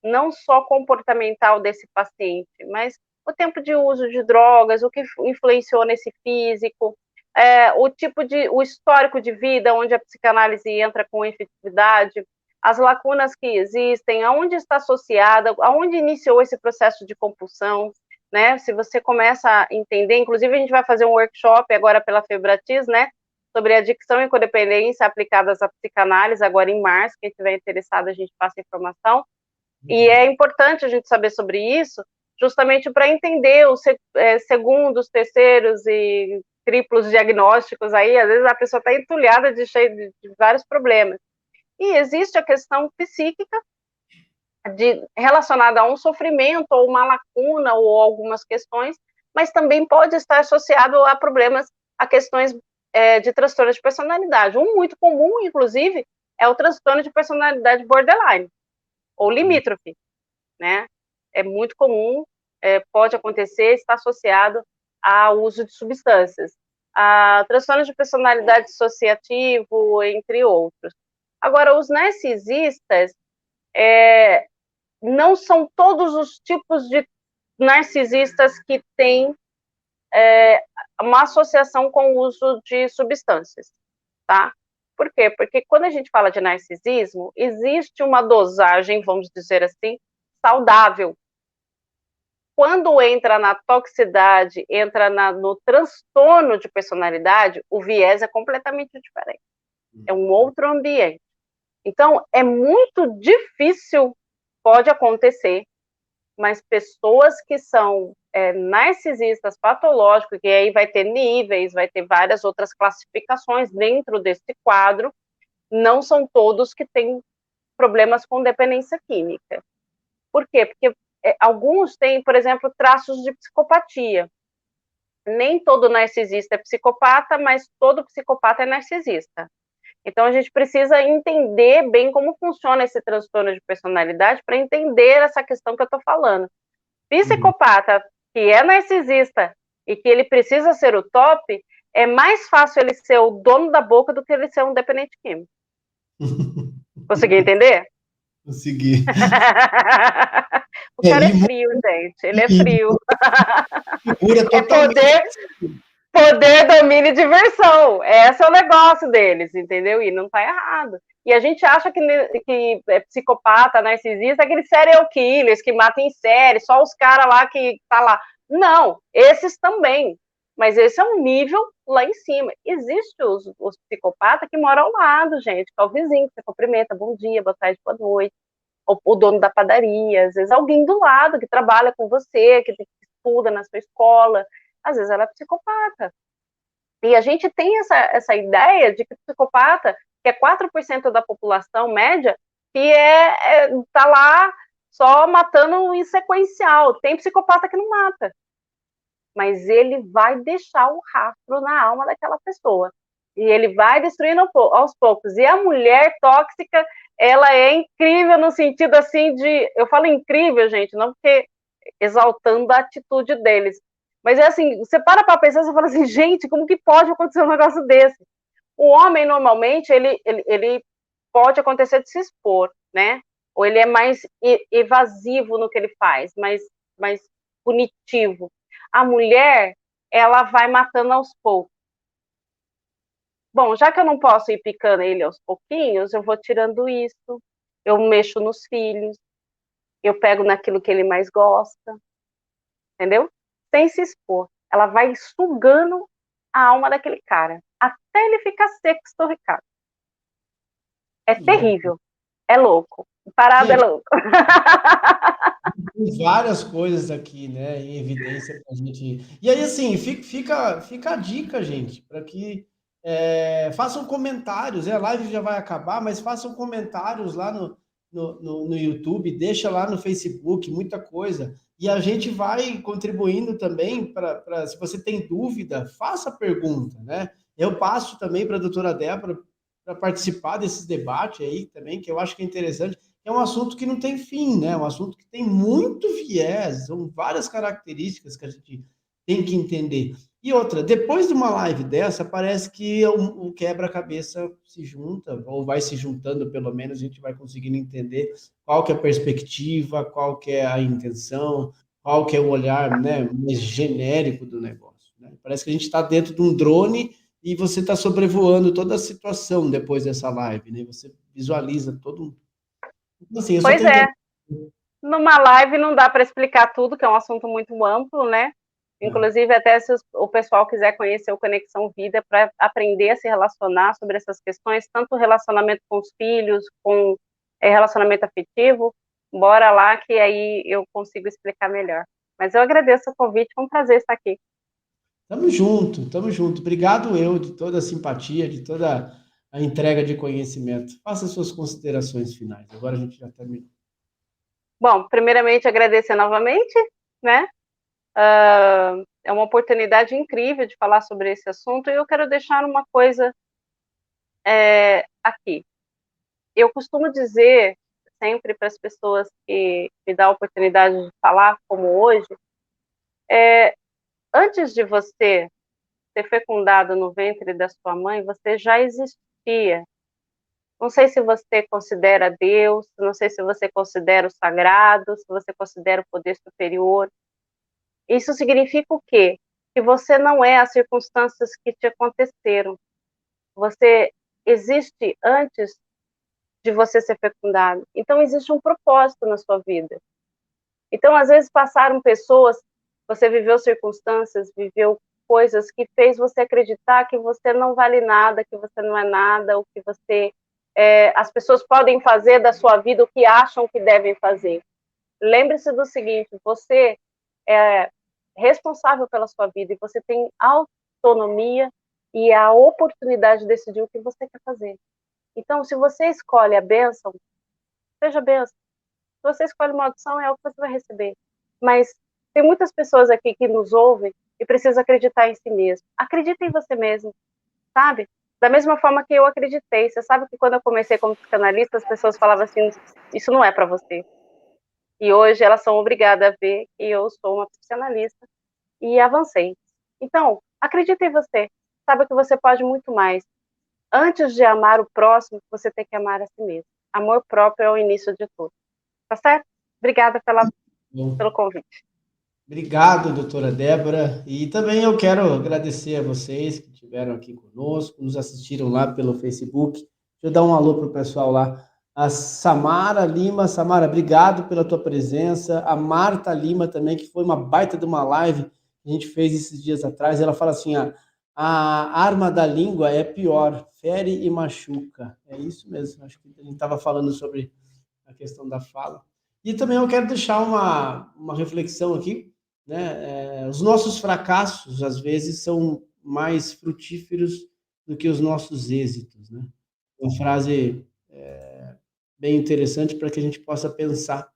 não só comportamental desse paciente, mas o tempo de uso de drogas, o que influenciou nesse físico, o histórico de vida, onde a psicanálise entra com efetividade, as lacunas que existem, aonde está associada, aonde iniciou esse processo de compulsão, né? Se você começa a entender, inclusive a gente vai fazer um workshop agora pela Febratis, né? Sobre adicção e codependência aplicadas à psicanálise, agora em março, quem estiver interessado, a gente passa informação. E é importante a gente saber sobre isso, justamente para entender os segundos, terceiros e triplos diagnósticos aí, às vezes a pessoa está entulhada de vários problemas. E existe a questão psíquica, relacionada a um sofrimento, ou uma lacuna, ou algumas questões, mas também pode estar associado a problemas, a questões de transtorno de personalidade. Um muito comum, inclusive, é o transtorno de personalidade borderline, ou limítrofe, né? É muito comum, pode acontecer, está associado ao uso de substâncias. Transtorno de personalidade dissociativo, entre outros. Agora, os narcisistas, não são todos os tipos de narcisistas que têm uma associação com o uso de substâncias, tá? Por quê? Porque quando a gente fala de narcisismo, existe uma dosagem, vamos dizer assim, saudável. Quando entra na toxicidade, entra no transtorno de personalidade, o viés é completamente diferente. É um outro ambiente. Então, é muito difícil, pode acontecer, mas pessoas que são narcisistas patológicos, que aí vai ter níveis, vai ter várias outras classificações dentro desse quadro, não são todos que têm problemas com dependência química. Por quê? Porque alguns têm, por exemplo, traços de psicopatia. Nem todo narcisista é psicopata, mas todo psicopata é narcisista. Então, a gente precisa entender bem como funciona esse transtorno de personalidade para entender essa questão que eu estou falando. Psicopata que é narcisista e que ele precisa ser o top, é mais fácil ele ser o dono da boca do que ele ser um dependente químico. Conseguiu entender? Consegui. O cara é frio, gente. Ele é frio. É poder, domínio e diversão. Esse é o negócio deles, entendeu? E não tá errado. E a gente acha que é psicopata, narcisista, aqueles serial killers que matam em série, só os caras lá que tá lá. Não, esses também. Mas esse é um nível lá em cima. Existem os psicopatas que moram ao lado, gente, que é o vizinho, que você cumprimenta, bom dia, boa tarde, boa noite. O dono da padaria, às vezes alguém do lado que trabalha com você, que estuda na sua escola, às vezes ela é psicopata. E a gente tem essa ideia de que psicopata, que é 4% da população média, que tá lá só matando em sequencial. Tem psicopata que não mata, mas ele vai deixar o rastro na alma daquela pessoa. E ele vai destruindo aos poucos. E a mulher tóxica, ela é incrível no sentido assim de... Eu falo incrível, gente, não porque exaltando a atitude deles. Mas é assim, você para pensar, você fala assim, gente, como que pode acontecer um negócio desse? O homem, normalmente, ele pode acontecer de se expor, né? Ou ele é mais evasivo no que ele faz, mais punitivo. A mulher, ela vai matando aos poucos. Bom, já que eu não posso ir picando ele aos pouquinhos, eu vou tirando isso, eu mexo nos filhos, eu pego naquilo que ele mais gosta, entendeu? Sem se expor. Ela vai sugando a alma daquele cara, até ele ficar seco, estorricado. É terrível, é louco. Parada é louco. Tem várias coisas aqui, né, em evidência pra gente. E aí, assim, fica a dica, gente, para que façam comentários. A live já vai acabar, mas façam comentários lá no YouTube, deixa lá no Facebook, muita coisa. E a gente vai contribuindo também se você tem dúvida, faça pergunta, né? Eu passo também para a doutora Débora para participar desses debates aí também, que eu acho que é interessante. É um assunto que não tem fim, né? É um assunto que tem muito viés, são várias características que a gente tem que entender. E outra, depois de uma live dessa, parece que o quebra-cabeça se junta, ou vai se juntando, pelo menos, a gente vai conseguindo entender qual que é a perspectiva, qual que é a intenção, qual que é o olhar, né, mais genérico do negócio, né? Parece que a gente está dentro de um drone e você está sobrevoando toda a situação depois dessa live, né? Você visualiza todo. Assim, eu só Pois tenho que. é, numa live não dá para explicar tudo, que é um assunto muito amplo, né? Inclusive, até se o pessoal quiser conhecer o Conexão Vida para aprender a se relacionar sobre essas questões, tanto relacionamento com os filhos, com relacionamento afetivo, bora lá que aí eu consigo explicar melhor. Mas eu agradeço o convite, foi um prazer estar aqui. Tamo junto, tamo junto. Obrigado eu de toda a simpatia, de toda a entrega de conhecimento. Faça suas considerações finais. Agora a gente já terminou. Bom, primeiramente agradecer novamente, né? É uma oportunidade incrível de falar sobre esse assunto e eu quero deixar uma coisa aqui. Eu costumo dizer sempre para as pessoas que me dão a oportunidade de falar, como hoje, antes de você ser fecundado no ventre da sua mãe, você já existia. Não sei se você considera Deus, não sei se você considera o sagrado, se você considera o poder superior. Isso significa o quê? Que você não é as circunstâncias que te aconteceram. Você existe antes de você ser fecundado. Então, existe um propósito na sua vida. Então, às vezes, passaram pessoas, você viveu circunstâncias, viveu coisas que fez você acreditar que você não vale nada, que você não é nada, ou que você... as pessoas podem fazer da sua vida o que acham que devem fazer. Lembre-se do seguinte, você é responsável pela sua vida e você tem autonomia e a oportunidade de decidir o que você quer fazer. Então, se você escolhe a bênção, seja bênção. Se você escolhe maldição, é o que você vai receber. Mas tem muitas pessoas aqui que nos ouvem e precisam acreditar em si mesmo. Acredite em você mesmo, sabe? Da mesma forma que eu acreditei. Você sabe que quando eu comecei como psicanalista, as pessoas falavam assim, isso não é para você. E hoje elas são obrigadas a ver que eu sou uma psicanalista e avancei. Então, acredite em você. Saiba que você pode muito mais. Antes de amar o próximo, você tem que amar a si mesmo. Amor próprio é o início de tudo. Tá certo? Obrigada pelo convite. Obrigado, doutora Débora. E também eu quero agradecer a vocês que estiveram aqui conosco, nos assistiram lá pelo Facebook. Deixa eu dar um alô para o pessoal lá. A Samara Lima. Samara, obrigado pela tua presença. A Marta Lima também, que foi uma baita de uma live que a gente fez esses dias atrás. Ela fala assim, a arma da língua é pior, fere e machuca. É isso mesmo, acho que a gente estava falando sobre a questão da fala. E também eu quero deixar uma reflexão aqui, né? Os nossos fracassos, às vezes, são mais frutíferos do que os nossos êxitos, né? Uma frase bem interessante para que a gente possa pensar.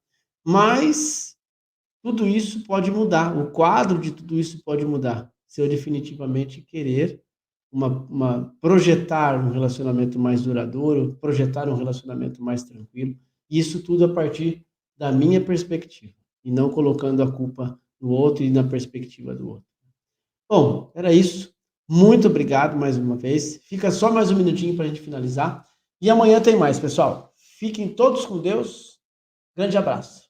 Mas tudo isso pode mudar, o quadro de tudo isso pode mudar, se eu definitivamente querer projetar um relacionamento mais duradouro, projetar um relacionamento mais tranquilo, isso tudo a partir da minha perspectiva, e não colocando a culpa no outro e na perspectiva do outro. Bom, era isso. Muito obrigado mais uma vez. Fica só mais um minutinho para a gente finalizar. E amanhã tem mais, pessoal. Fiquem todos com Deus. Grande abraço.